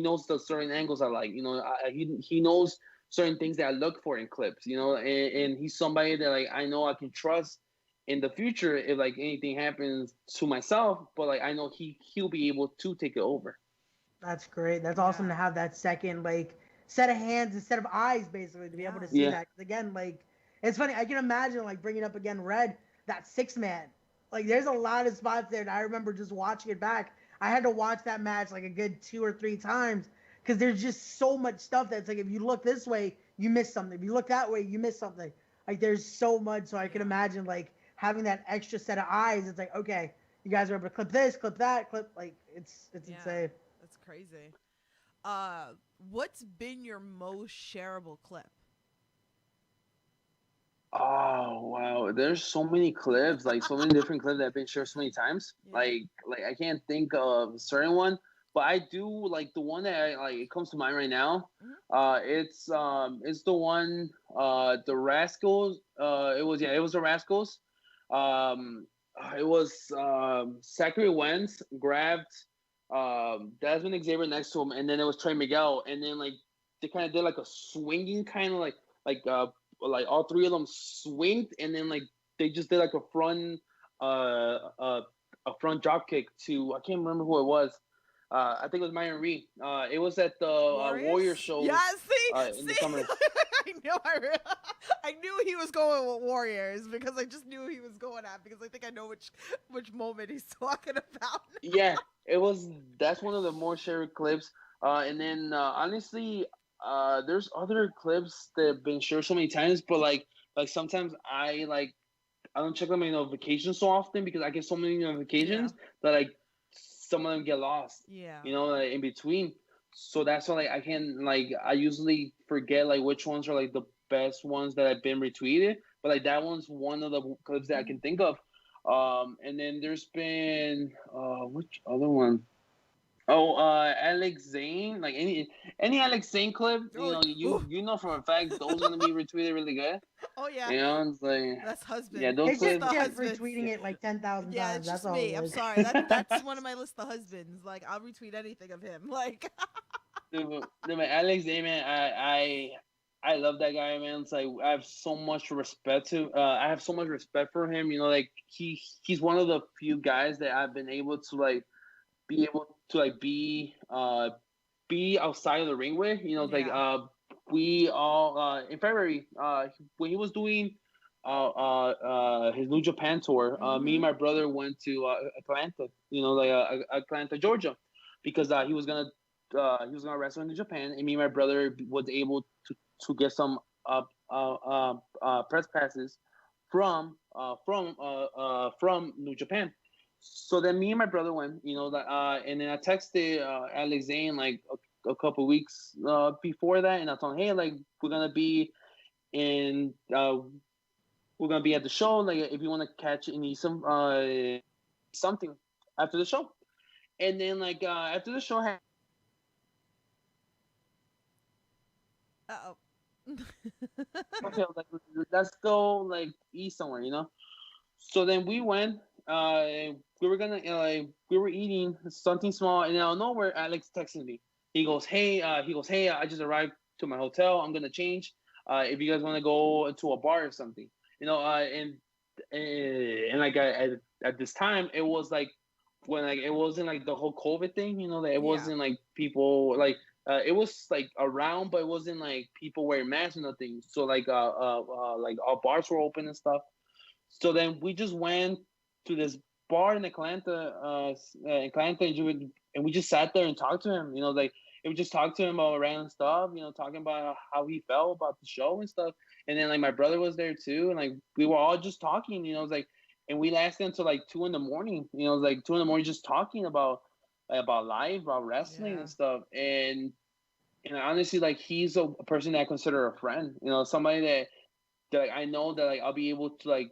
S5: knows the certain angles I like. He knows certain things that I look for in clips. And he's somebody that like I know I can trust in the future if like anything happens to myself. But like I know he'll be able to take it over.
S4: That's great. That's awesome to have that second like set of hands instead of eyes, basically, to be able to see
S5: Yeah.
S4: that. 'Cause again, like it's funny. I can imagine like bringing up again Red, that 6-man. Like there's a lot of spots there. And I remember just watching it back. I had to watch that match like a good 2 or 3 times because there's just so much stuff that's like if you look this way, you miss something. If you look that way, you miss something. Like there's so much. So I can imagine like having that extra set of eyes. It's like okay, you guys are able to clip this, clip that, clip like it's insane.
S3: That's crazy. What's been your most shareable clip?
S5: Oh wow, there's so many clips, like so many different clips that have been shared so many times.
S3: Yeah.
S5: Like I can't think of a certain one, but I do like the one that like it comes to mind right now. It's the one the Rascals. It was the Rascals. It was Zachary Wentz grabbed Desmond Xavier next to him, and then it was Trey Miguel, and then like they kind of did like a swinging kind of like all three of them swinged, and then like they just did like a front drop kick to I can't remember who it was. I think it was Myron Reed. It was at the Warrior show.
S3: Yeah,
S5: in the summer.
S3: I knew he was going with Warriors because I just knew he was going at because I think I know which moment he's talking about.
S5: Yeah, that's one of the more shared clips. And then honestly, there's other clips that have been shared so many times, but like sometimes I don't check on my notifications so often because I get so many notifications that like some of them get lost.
S3: Yeah.
S5: Like, in between. So that's why like I can like I usually forget like which ones are like the best ones that have been retweeted, but like that one's one of the clips that I can think of. And then there's been which other one? Oh, Alex Zane, like any Alex Zane clip, you know for a fact those are gonna be retweeted really good.
S3: Oh yeah.
S5: It's like
S3: that's husband.
S5: Yeah, those
S4: It's just
S5: clips.
S4: Jeff retweeting it like 10,000
S3: Yeah,
S4: times.
S3: it's
S4: That's
S3: just
S4: all.
S3: me. I'm sorry. That's one of my list of husbands. Like I'll retweet anything of him. Like.
S5: Dude, man, Alex Zane, man, I love that guy, man. It's like I have so much respect I have so much respect for him. Like he's one of the few guys that I've been able to like be able to like be outside of the ring with. Like we all in February when he was doing his New Japan tour, me and my brother went to Atlanta, Atlanta, Georgia, because he was gonna wrestle in Japan, and me and my brother was able to get some press passes from New Japan. So then me and my brother went, and then I texted Alex Zane like a couple weeks before that, and I told him, hey, like we're gonna be at the show, like if you want to catch some something after the show. And then like after the show okay, like let's go like eat somewhere, So then we went. We were gonna we were eating something small, and out of nowhere, Alex texted me. He goes, hey, I just arrived to my hotel. I'm gonna change. If you guys want to go to a bar or something, and like at this time, it was like when like it wasn't like the whole COVID thing, that it wasn't like people like. It was like around, but it wasn't like people wearing masks or nothing. So like our bars were open and stuff. So then we just went to this bar in Atlanta, and we just sat there and talked to him. And we just talked to him about random stuff. Talking about how he felt about the show and stuff. And then like my brother was there too, and like we were all just talking. It was like, and we lasted until like 2 a.m. It was like 2 a.m. just talking about life, about wrestling and stuff. And honestly, like he's a person that I consider a friend. Somebody that like, I know that like I'll be able to like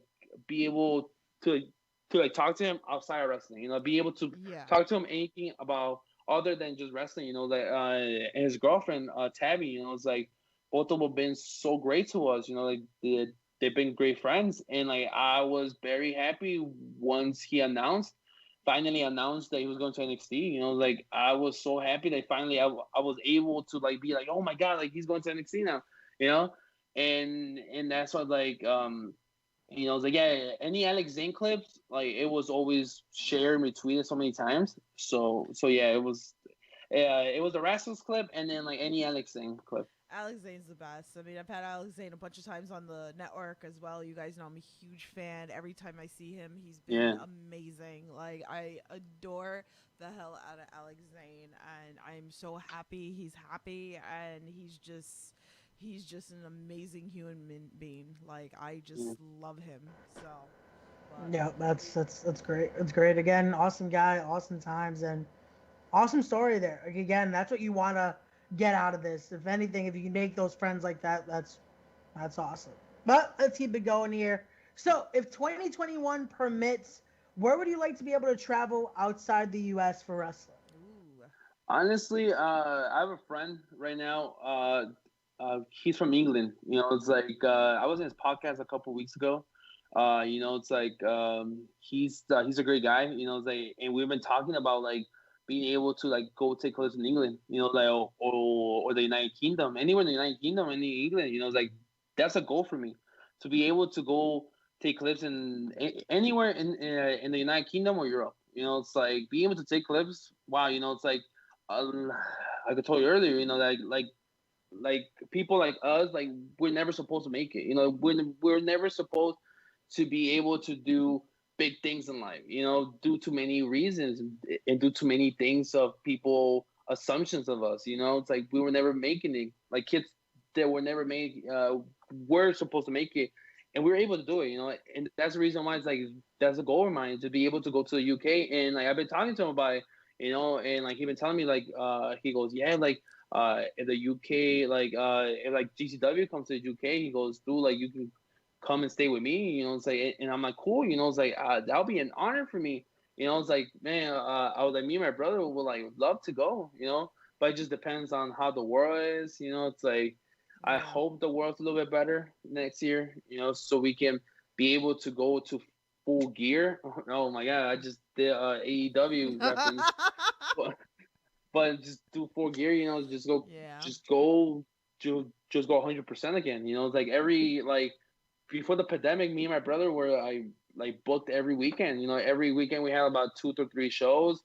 S5: talk to him outside of wrestling. Be able to talk to him anything about other than just wrestling. And his girlfriend Tabby. It's like both of them have been so great to us. Like they've been great friends, and like I was very happy once he announced finally announced that he was going to NXT. You know, like I was so happy that finally I was able to like be like, oh my god, like he's going to NXT now. You know, and that's what like you know, it's like yeah, any Alex Zane clips, like it was always shared and retweeted so many times. So yeah, it was the Rascals clip and then like any Alex Zane clip.
S3: Alex Zane's the best. I mean, I've had Alex Zane a bunch of times on the network as well. You guys know I'm a huge fan. Every time I see him, he's been
S5: Yeah.
S3: amazing. Like, I adore the hell out of Alex Zane, and I'm so happy he's happy, and he's just an amazing human being. Like, I just
S5: Yeah.
S3: love him. So, but
S4: Yeah, that's great. It's great again. Awesome guy, awesome times, and awesome story there. Like, again, that's what you want to get out of this. If anything, if you can make those friends like that, that's awesome. But let's keep it going here. So, if 2021 permits, where would you like to be able to travel outside the U.S. for wrestling?
S3: ooh,
S5: Honestly, I have a friend right now. He's from England. You know, it's like I was in his podcast a couple weeks ago. You know, it's like he's a great guy. You know, it's like, and we've been talking about like being able to like go take clips in England. You know, like or the United Kingdom, anywhere in the United Kingdom, any England. You know, it's like that's a goal for me to be able to go take clips in anywhere in the United Kingdom or Europe. You know, it's like being able to take clips. Wow, you know, it's um, like I told you earlier, you know, like people like us, like we're never supposed to make it. You know, we're never supposed to be able to do big things in life. You know, due to many reasons and due to many things of people assumptions of us. You know, it's like we were never making it. Like kids that were never made, were supposed to make it. And we were able to do it, you know, and that's the reason why it's like that's a goal of mine to be able to go to the UK. And like I've been talking to him about it, you know, and like he been telling me like he goes, yeah, like in the UK, like if like GCW comes to the UK, he goes, dude, like you can come and stay with me, you know, it's like, and I'm like, cool, you know, it's like that'll be an honor for me, you know, it's like, man, I was like, me and my brother would like love to go, you know, but it just depends on how the world is, you know, it's like I
S3: yeah.
S5: hope the world's a little bit better next year, you know, so we can be able to go to full gear. Oh my god, I just did AEW reference, but just do full gear, you know,
S3: Yeah.
S5: just go, just go 100% again. You know, it's like every like before the pandemic, me and my brother were I like booked every weekend. You know, every weekend we had about 2 to 3 shows.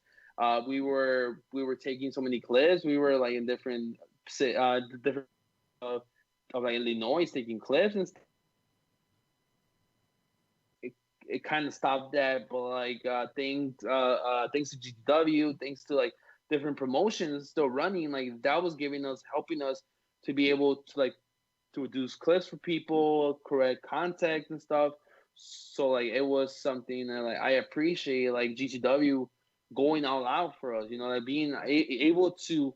S5: We were taking so many clips. We were like in different of like Illinois taking clips and it kind of stopped that, but like thanks to GW, thanks to like different promotions still running, like that was helping us to be able to like to reduce clips for people, correct context and stuff. So like it was something that like I appreciate like GCW going all out for us, you know, like being able to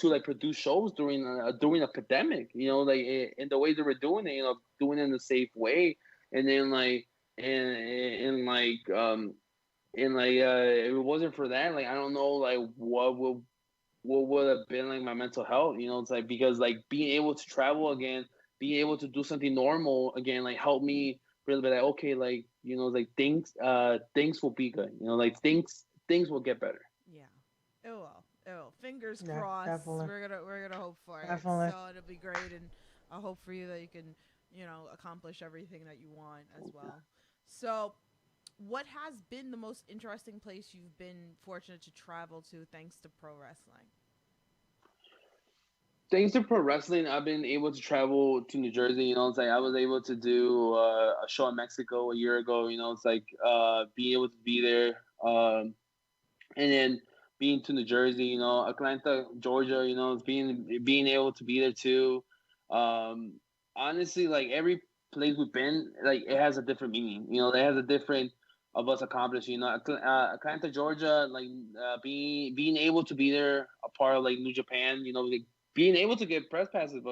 S5: like produce shows during a pandemic, you know, like in the way they were doing it, you know, doing it in a safe way, and then like and like if it wasn't for that, like I don't know like what would have been like my mental health, you know, it's like because like being able to travel again, being able to do something normal again, like helped me really be like okay, like you know, like things will be good, you know, like things will get better.
S3: Yeah. It will. It will. Fingers
S4: Yeah,
S3: crossed.
S4: definitely,
S3: We're gonna hope for it.
S4: definitely.
S3: So it'll be great, and I hope for you that you can, accomplish everything that you want as well. So, what has been the most interesting place you've been fortunate to travel to thanks to pro wrestling?
S5: Thanks to pro wrestling, I've been able to travel to New Jersey. You know, it's like I was able to do a show in Mexico a year ago. You know, it's like being able to be there, and then being to New Jersey. You know, Atlanta, Georgia. You know, it's being able to be there too. Um, honestly, like every place we've been, like it has a different meaning. You know, it has a different of us accomplishing. You know, Atlanta, Georgia, like being able to be there, a part of like New Japan. You know, like, being able to get press passes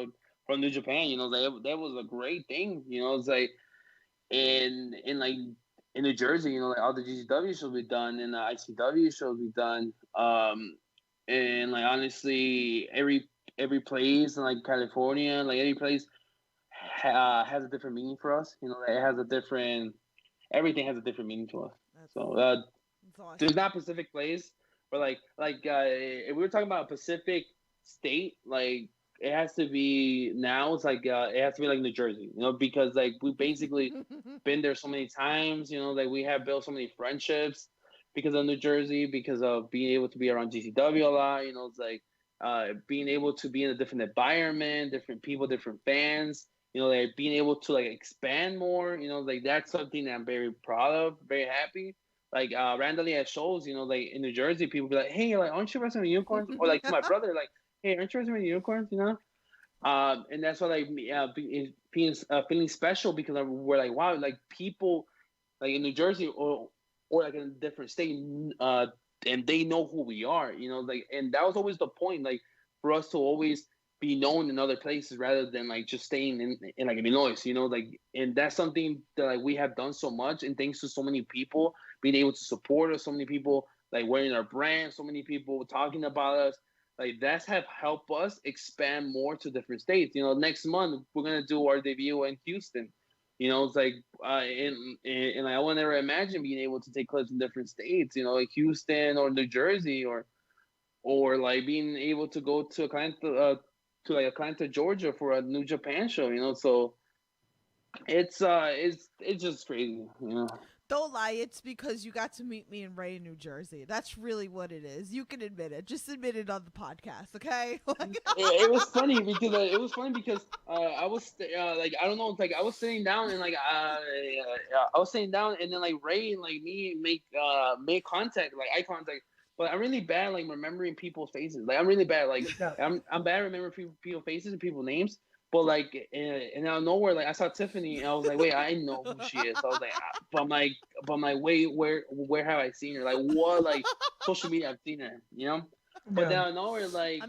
S5: from New Japan. You know, that was a great thing. You know, it's like in like in New Jersey. You know, like all the GCW shows we done and the ICW shows we done. And like honestly, every place in like California, like every place has a different meaning for us. You know, it has a different everything has a different meaning to us.
S3: That's
S5: So
S3: It's awesome.
S5: There's not a Pacific place, but if we were talking about a Pacific state, like it has to be now. It's like it has to be like New Jersey, because like we basically been there so many times. Like we have built so many friendships because of New Jersey, because of being able to be around GCW a lot. It's like being able to be in a different environment, different people, different fans. Like being able to like expand more. Like that's something that I'm very proud of, very happy. Like randomly at shows, like in New Jersey, people be like, "Hey, like, aren't you wrestling with unicorns?" Or like to my brother, like, "Hey, aren't you wrestling with unicorns?" And that's why like feeling special because we're like, wow, like people like in New Jersey or like in a different state, and they know who we are, like, and that was always the point, like for us to always be known in other places rather than like just staying in like Illinois, like, and that's something that like we have done so much, and thanks to so many people being able to support us, so many people like wearing our brand, so many people talking about us, like that's have helped us expand more to different states. Next month we're gonna do our debut in Houston. It's like and I would never imagine being able to take clips in different states, like Houston or New Jersey or like being able to go to Atlanta, Georgia for a New Japan show, So it's just crazy.
S3: Don't lie, it's because you got to meet me and Ray in New Jersey. That's really what it is. You can admit it. Just admit it on the podcast, okay?
S5: It was funny because I was like, I don't know, like I was sitting down and like I was sitting down and then like Ray and like me make contact, like eye contact. But I'm really bad like remembering people's faces. Like I'm really bad. Like I'm bad remembering people's faces and people's names. But like, and out of nowhere, like I saw Tiffany, and I was like, "Wait, I know who she is." So I was like, "But I'm like, wait, where have I seen her? Like, what, like, social media I've seen her, But then out of nowhere, like,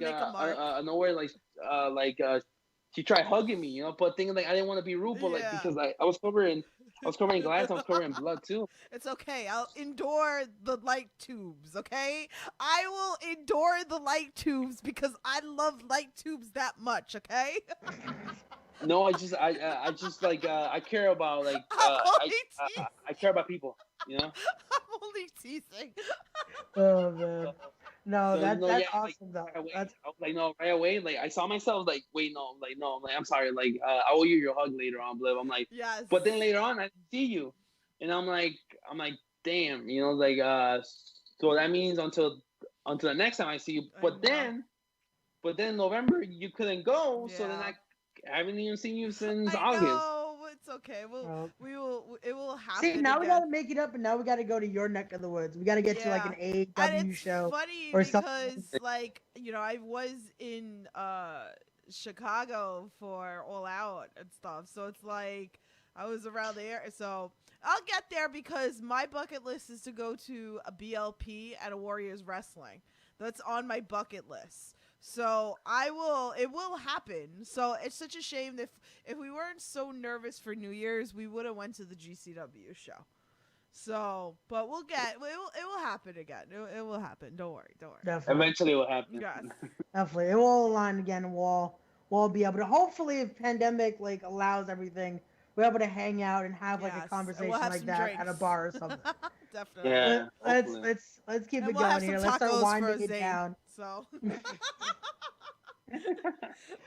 S5: she tried hugging me, But thinking like I didn't want to be rude, but like because I was covered in glass, I was covered in blood too.
S3: It's okay. I'll endure the light tubes, okay? I will endure the light tubes because I love light tubes that much, okay?
S5: No, I just like I care about like I care about people,
S3: I'm only teasing.
S4: Oh man. No,
S5: So,
S4: that's awesome
S5: like,
S4: though.
S5: I was like, no, right away. Like I saw myself like, wait, no, I'm like, I'm sorry, like I owe you your hug later on, Bliv. I'm like,
S3: yes.
S5: But then later on I see you, and I'm like, damn, like so that means until the next time I see you. But then in November you couldn't go, so then I haven't even seen you since August.
S3: Know. It's okay. It will happen.
S4: See, now
S3: again.
S4: we gotta make it up, and now we gotta go to your neck of the woods. We gotta get to like an AEW show.
S3: Funny
S4: or
S3: because
S4: something.
S3: like I was in Chicago for All Out and stuff, so it's like I was around there. So I'll get there because my bucket list is to go to a BLP at a Warriors Wrestling. That's on my bucket list. So it will happen. So it's such a shame if we weren't so nervous for New Year's, we would have went to the GCW show. So, but it will happen again. It will happen. Don't worry.
S4: Definitely.
S5: Eventually it will happen.
S3: Yes.
S4: Definitely. It will align again. We'll be able to, hopefully if pandemic like allows everything, we're able to hang out and have like a conversation like that
S3: drinks.
S4: at a bar or something.
S3: Definitely.
S5: Yeah.
S4: Let's keep
S3: And
S4: it
S3: we'll have
S4: going here.
S3: some
S4: Let's start
S3: tacos
S4: winding
S3: for
S4: it
S3: Zane,
S4: down.
S3: So. All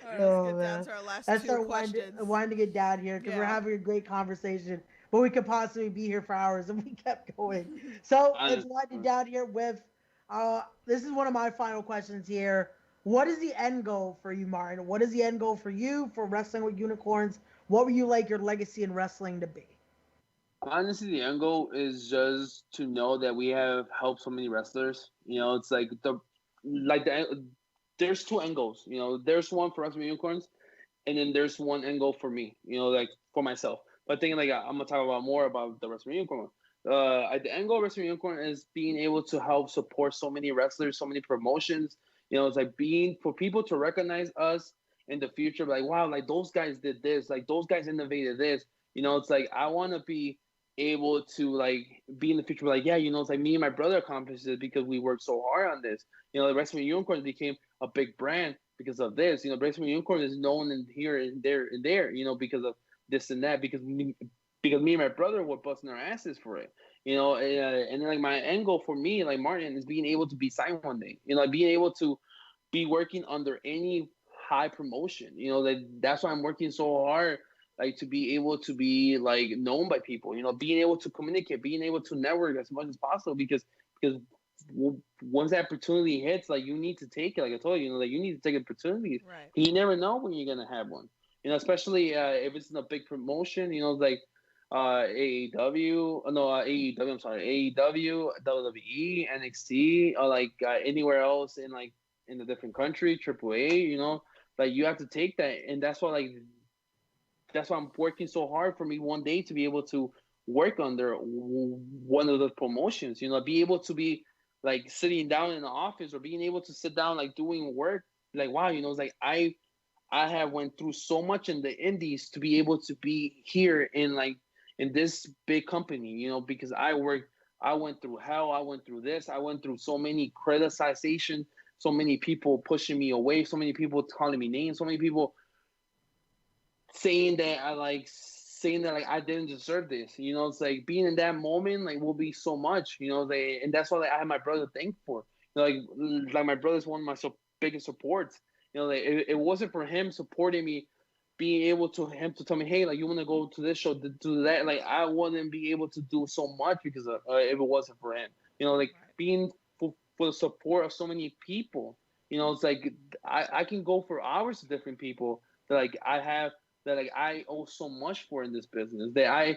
S3: right,
S4: Oh,
S3: let's get
S4: man.
S3: down to our last
S4: Let's
S3: two
S4: start
S3: questions.
S4: winding it down here because we're having a great conversation, but we could possibly be here for hours if we kept going. So let's wind it down here with this is one of my final questions here. What is the end goal for you, Martin? What is the end goal for you for wrestling with unicorns? What would you like your legacy in wrestling to be?
S5: Honestly, the end goal is just to know that we have helped so many wrestlers. It's like there's two end goals. There's one for Wrestling Unicorns, and then there's one end goal for me. Like for myself. But thinking like I'm gonna talk about more about the Wrestling Unicorn. The end goal of Wrestling Unicorn is being able to help support so many wrestlers, so many promotions. It's like for people to recognize us in the future, like wow, like those guys did this, like those guys innovated this. It's like I want to be able to like be in the future, like it's like me and my brother accomplished it because we worked so hard on this. The Wrestling Unicorns became a big brand because of this. Wrestling Unicorn is known in here and there, because of this and that, because because me and my brother were busting our asses for it. And then like my end goal for me, like Martin, is being able to be signed one day. Like being able to be working under any high promotion. Like that's why I'm working so hard, like to be able to be like known by people. Being able to communicate, being able to network as much as possible, because once that opportunity hits, like you need to take it. Like I told you, like you need to take opportunities.
S3: Right.
S5: You never know when you're gonna have one. Especially if it's in a big promotion. Like AEW, no AEW. I'm sorry, AEW, WWE, NXT, or like anywhere else in like in a different country, AAA. Like you have to take that, and that's why I'm working so hard for me one day to be able to work under one of the promotions. Be able to be like sitting down in the office or being able to sit down like doing work. Like wow, it's like I have went through so much in the indies to be able to be here in this big company. Because I went through hell. I went through this. I went through so many criticization, so many people pushing me away, so many people calling me names, so many people saying that like I didn't deserve this. It's like being in that moment like will be so much. And that's why like, I have my brother to thank for. Like my brother's one of my biggest supports. Like it wasn't for him supporting me, being able to him to tell me, hey, like you want to go to this show, to do that. Like I wouldn't be able to do so much because of, if it wasn't for him. Like
S3: Right.
S5: being for the support of so many people. It's like I can go for hours to different people that like I have that like I owe so much for in this business that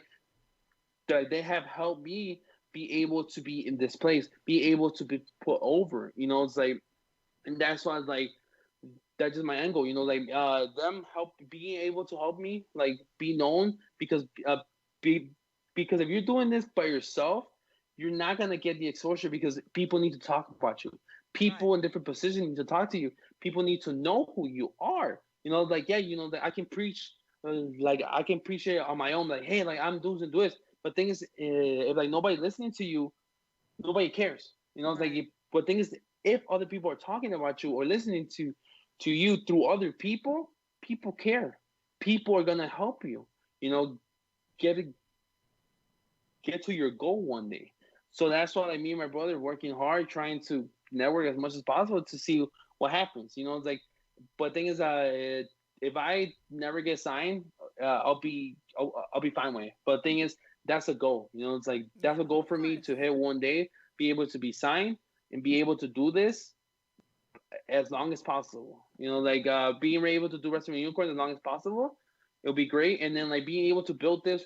S5: they have helped me be able to be in this place, be able to be put over. It's like, and that's why like that's just my angle. Like them being able to help me like be known be because if you're doing this by yourself, you're not gonna get the exposure because people need to talk about you.
S3: Right.
S5: People in different positions need to talk to you. People need to know who you are. Like yeah, that I can preach, like I can preach it on my own. Like hey, like I'm doing this. But thing is, if like nobody listening to you, nobody cares. It's like
S3: Right.
S5: but thing is, if other people are talking about you or listening to you through other people, people care. People are gonna help you. You know, get it, get to your goal one day. So that's why like me and my brother working hard, trying to network as much as possible to see what happens. It's like, but thing is, if I never get signed, I'll be fine with it. But the thing is, that's a goal. It's like
S3: Yeah.
S5: that's a goal
S3: Of
S5: for me
S3: course.
S5: to hit one day, be able to be signed and be able to do this as long as possible. Like being able to do wrestling unicorns as long as possible, it'll be great. And then like being able to build this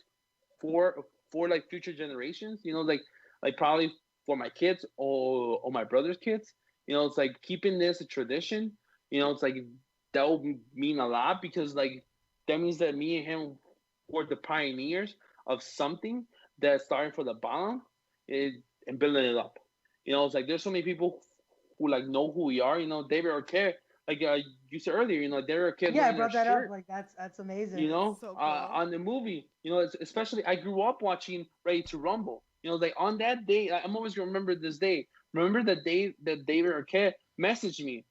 S5: for like future generations. Like probably for my kids or my brother's kids. It's like keeping this a tradition. It's like that will mean a lot because like that means that me and him were the pioneers of something that's starting from the bottom and building it up. It's like there's so many people who like know who we are. David Arquette, like you said earlier, David Arquette
S4: Yeah, I
S5: wearing our
S4: brought that up.
S5: shirt.
S4: Like that's amazing.
S3: So cool.
S5: On the movie, especially I grew up watching Ready to Rumble. Like on that day, I'm always gonna remember this day. Remember the day that David Arquette messaged me.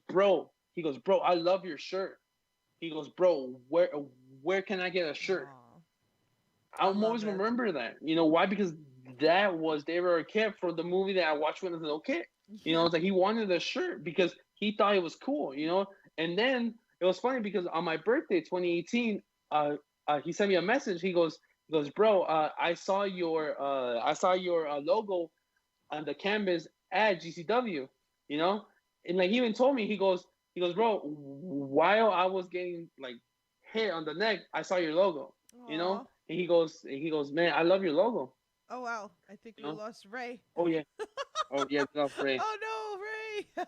S5: Bro, I love your shirt. He goes, bro, where can I get a shirt?
S3: Aw, I
S5: I'm
S3: love
S5: always
S3: it.
S5: remember that. Why? Because that was David Arquette from the movie that I watched when I was a little kid.
S3: Yeah.
S5: It's like he wanted a shirt because he thought it was cool. And then it was funny because on my birthday, 2018, he sent me a message. He goes, bro, I saw your logo on the canvas at GCW. You know, and like he even told me, he goes, bro, while I was getting like hit on the neck, I saw your logo.
S3: Aw.
S5: And he goes, man, I love your logo.
S3: Oh wow. I think
S5: You
S3: we
S5: know,
S3: lost Ray.
S5: oh yeah, oh yeah, love Ray.
S3: Oh no,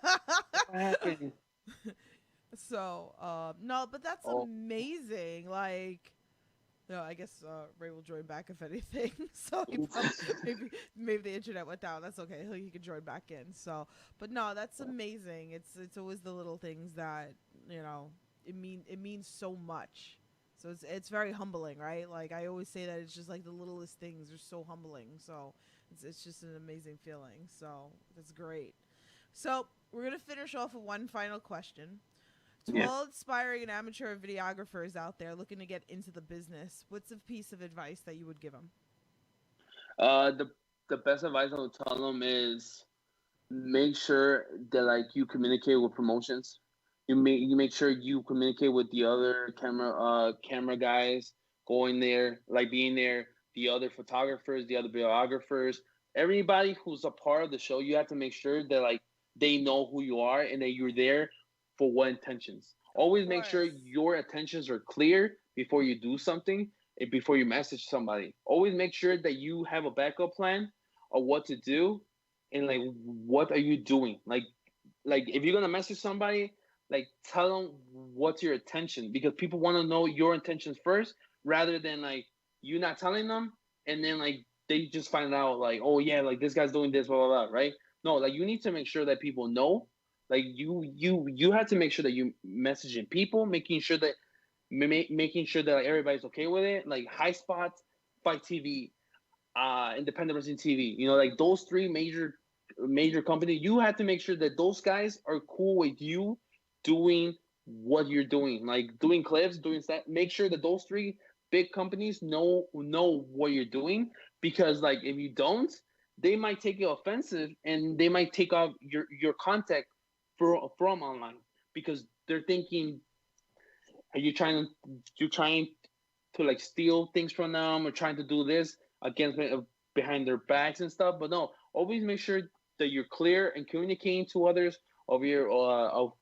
S5: What happened?
S3: Ray. So, no, but that's
S5: Oh,
S3: amazing. Like, no, I guess Ray will join back if anything. So
S5: oops.
S3: maybe the internet went down. That's okay. He can join back in. So, but no, that's amazing. It's always the little things that it means so much. So it's very humbling, right? Like I always say that it's just like the littlest things are so humbling. So it's just an amazing feeling. So that's great. So we're gonna finish off with one final question. To
S5: Yeah.
S3: all aspiring and amateur videographers out there looking to get into the business, what's a piece of advice that you would give them?
S5: The best advice I would tell them is make sure that like you communicate with promotions. You make sure you communicate with the other camera guys going there, like being there, the other photographers, the other videographers, everybody who's a part of the show. You have to make sure that like they know who you are and that you're there for what intentions.
S3: Of
S5: Always make sure
S3: course.
S5: your intentions are clear before you do something and before you message somebody. Always make sure that you have a backup plan of what to do and like what are you doing. Like if you're gonna message somebody, like tell them what's your intention because people want to know your intentions first rather than like you not telling them and then like they just find out like oh yeah like this guy's doing this blah blah blah, right? No, like you need to make sure that people know. Like you have to make sure that you messaging people, making sure that making sure that like, everybody's okay with it. Like High Spots, Fight TV, Independent Wrestling TV. You know, like those three major companies. You have to make sure that those guys are cool with you doing what you're doing, like doing clips, doing that. Make sure that those three big companies know what you're doing because like if you don't, they might take it offensive and they might take off your contact from online because they're thinking are you trying to like steal things from them or trying to do this against behind their backs and stuff. But no, always make sure that you're clear and communicating to others of your of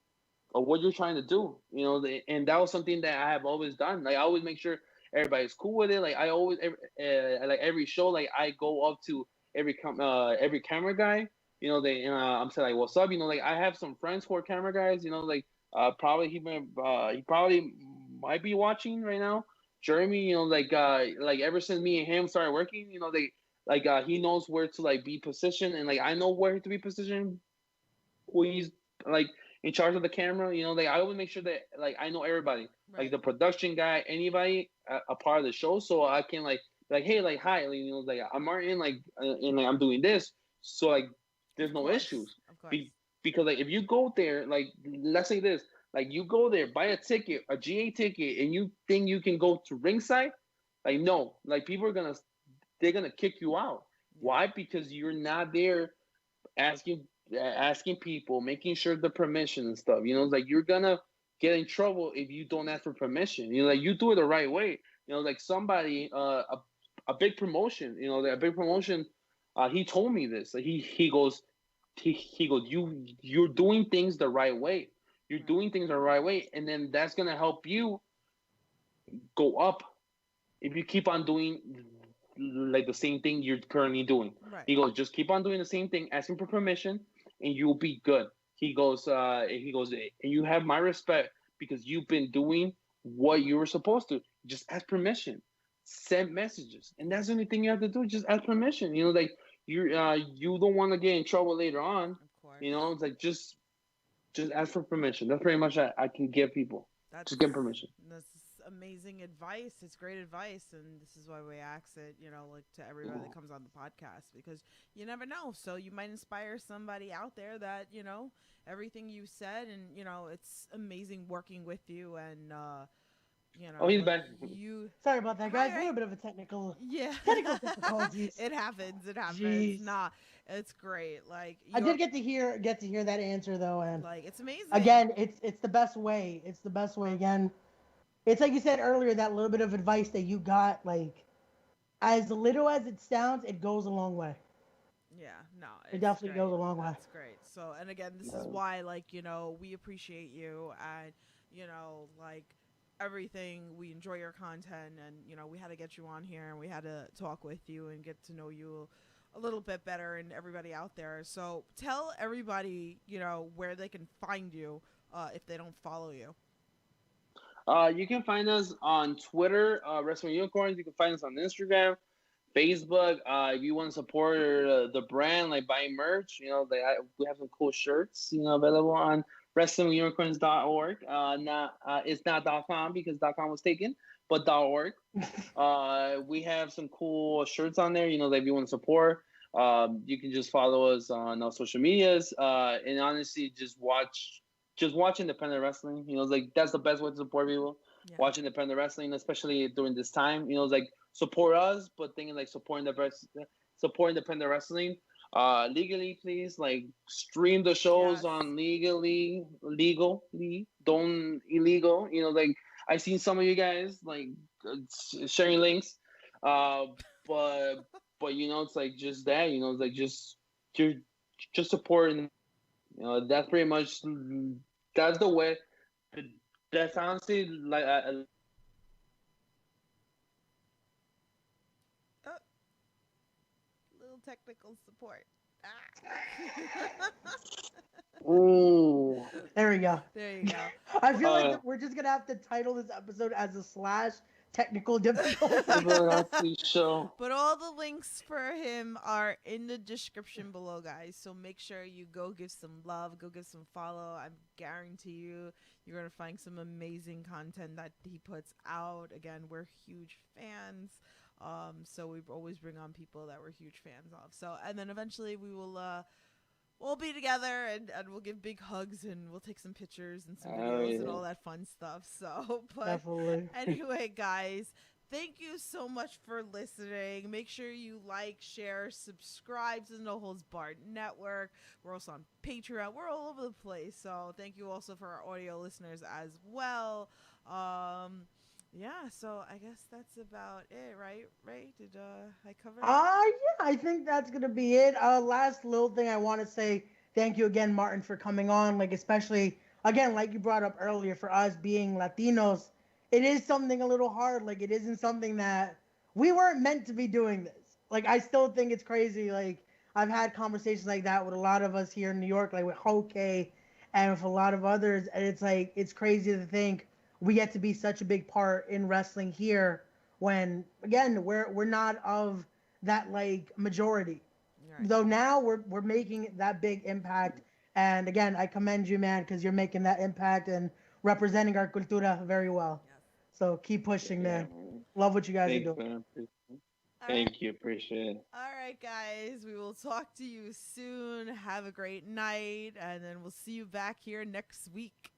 S5: what you're trying to do. You know, and that was something that I have always done. Like I always make sure everybody's cool with it. Like I always like every show, like I go up to every camera guy. You know, I'm saying like, what's up? You know, like I have some friends who are camera guys. You know, like probably he probably might be watching right now. Jeremy, you know, like ever since me and him started working, you know, he knows where to like be positioned, and like I know where to be positioned. Who he's like in charge of the camera, you know, like I always make sure that like I know everybody,
S3: Right.
S5: like the production guy, anybody a part of the show, so I can like hey, like hi, like, you know, like I'm Martin, like and like I'm doing this, so like there's
S3: Of
S5: no
S3: course,
S5: issues.
S3: Of course.
S5: Because like if you go there, like let's say this, like you go there, buy a ticket, a GA ticket, and you think you can go to ringside, like no, like people are they're gonna kick you out. Why? Because you're not there asking people, making sure the permission and stuff. You know, like you're gonna get in trouble if you don't ask for permission. You know, like you do it the right way. You know, like somebody, a big promotion. You know, a big promotion. He told me this. Like he goes, you're doing things the right way. You're doing things the right way, and then that's gonna help you go up if you keep on doing like the same thing you're currently doing.
S3: Right.
S5: He goes, just keep on doing the same thing, asking for permission, and you'll be good. He goes, and you have my respect because you've been doing what you were supposed to. Just ask permission, send messages, and that's the only thing you have to do. Just ask permission. You know, like you don't want to get in trouble later on.
S3: Of course.
S5: You know, it's like just ask for permission. That's pretty much I can give people. Just get permission.
S3: That's amazing advice. It's great advice, and this is why we ask it, you know, like to everybody that comes on the podcast, because you never know. So you might inspire somebody out there that, you know, everything you said, and you know, it's amazing working with you, and you know.
S5: Oh, he's
S3: like,
S5: back.
S4: Sorry about that, guys.
S3: Hi.
S4: A little bit of a technical difficulties.
S3: It happens.
S4: Jeez.
S3: Nah, it's great. Like
S4: I did get to hear that answer though, and
S3: like it's amazing.
S4: again, it's the best way. It's the best way. Again, it's like you said earlier, that little bit of advice that you got, like as little as it sounds, it goes a long way.
S3: Yeah, no,
S4: It definitely
S3: great.
S4: goes a long way.
S3: That's great. So, and again, this is why, like, you know, we appreciate you, and you know, like everything. We enjoy your content, and you know, we had to get you on here, and we had to talk with you and get to know you a little bit better, and everybody out there. So, tell everybody, you know, where they can find you if they don't follow you.
S5: You can find us on Twitter, Wrestling Unicorns. You can find us on Instagram, Facebook. If you want to support the brand, like buying merch, you know, we have some cool shirts, you know, available on WrestlingUnicorns.org. It's not .com because .com was taken, but .org. We have some cool shirts on there, you know, that if you want to support. You can just follow us on our social medias, and honestly, just just watch independent wrestling. You know, it's like that's the best way to support people.
S3: Yeah.
S5: Watch independent wrestling, especially during this time. You know, it's like support us, but thinking like support independent wrestling. Legally, please, like stream the shows
S3: Yes.
S5: on legally, don't illegal. You know, like I've seen some of you guys like sharing links, uh, but you know, it's like just that. You know, it's like you're just supporting. You know, that's pretty much that's the way. That's honestly like
S3: Oh, little technical support. Ah.
S5: ooh.
S4: There we go.
S3: There you go.
S4: I feel like
S5: Uh,
S4: that we're just gonna have to title this episode as a slash technical difficulty.
S5: Nazi show.
S3: But all the links for him are in the description below, guys. So make sure you go give some love, go give some follow. I guarantee you're gonna find some amazing content that he puts out. Again, we're huge fans. So we always bring on people that we're huge fans of. So and then eventually we'll be together and we'll give big hugs and we'll take some pictures and some videos and
S5: yeah.
S3: all that fun stuff. So but
S4: Definitely.
S3: anyway, guys, thank you so much for listening. Make sure you like, share, subscribe to the No Holds Barred Network. We're also on Patreon. We're all over the place. So thank you also for our audio listeners as well. Yeah, so I guess that's about it, right? Right? Did I cover it?
S4: Yeah, I think that's gonna be it. Last little thing I want to say, thank you again, Martin, for coming on. Like, especially again, like you brought up earlier, for us being Latinos, it is something a little hard. Like, it isn't something that we weren't meant to be doing this. Like, I still think it's crazy. Like, I've had conversations like that with a lot of us here in New York, like with Hoke and with a lot of others, and it's like it's crazy to think we get to be such a big part in wrestling here when again we're not of that like majority,
S3: Right.
S4: though now we're making that big impact. And again, I commend you, man, because you're making that impact and representing our cultura very well.
S3: Yes.
S4: So keep pushing,
S5: Yeah,
S4: man.
S5: man.
S4: Love what you guys are
S5: Thanks,
S4: doing.
S5: man.
S3: All right.
S5: Thank you. Appreciate it.
S3: All right, guys. We will talk to you soon. Have a great night, and then we'll see you back here next week.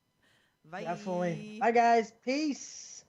S3: Bye.
S4: Definitely. Bye, guys. Peace.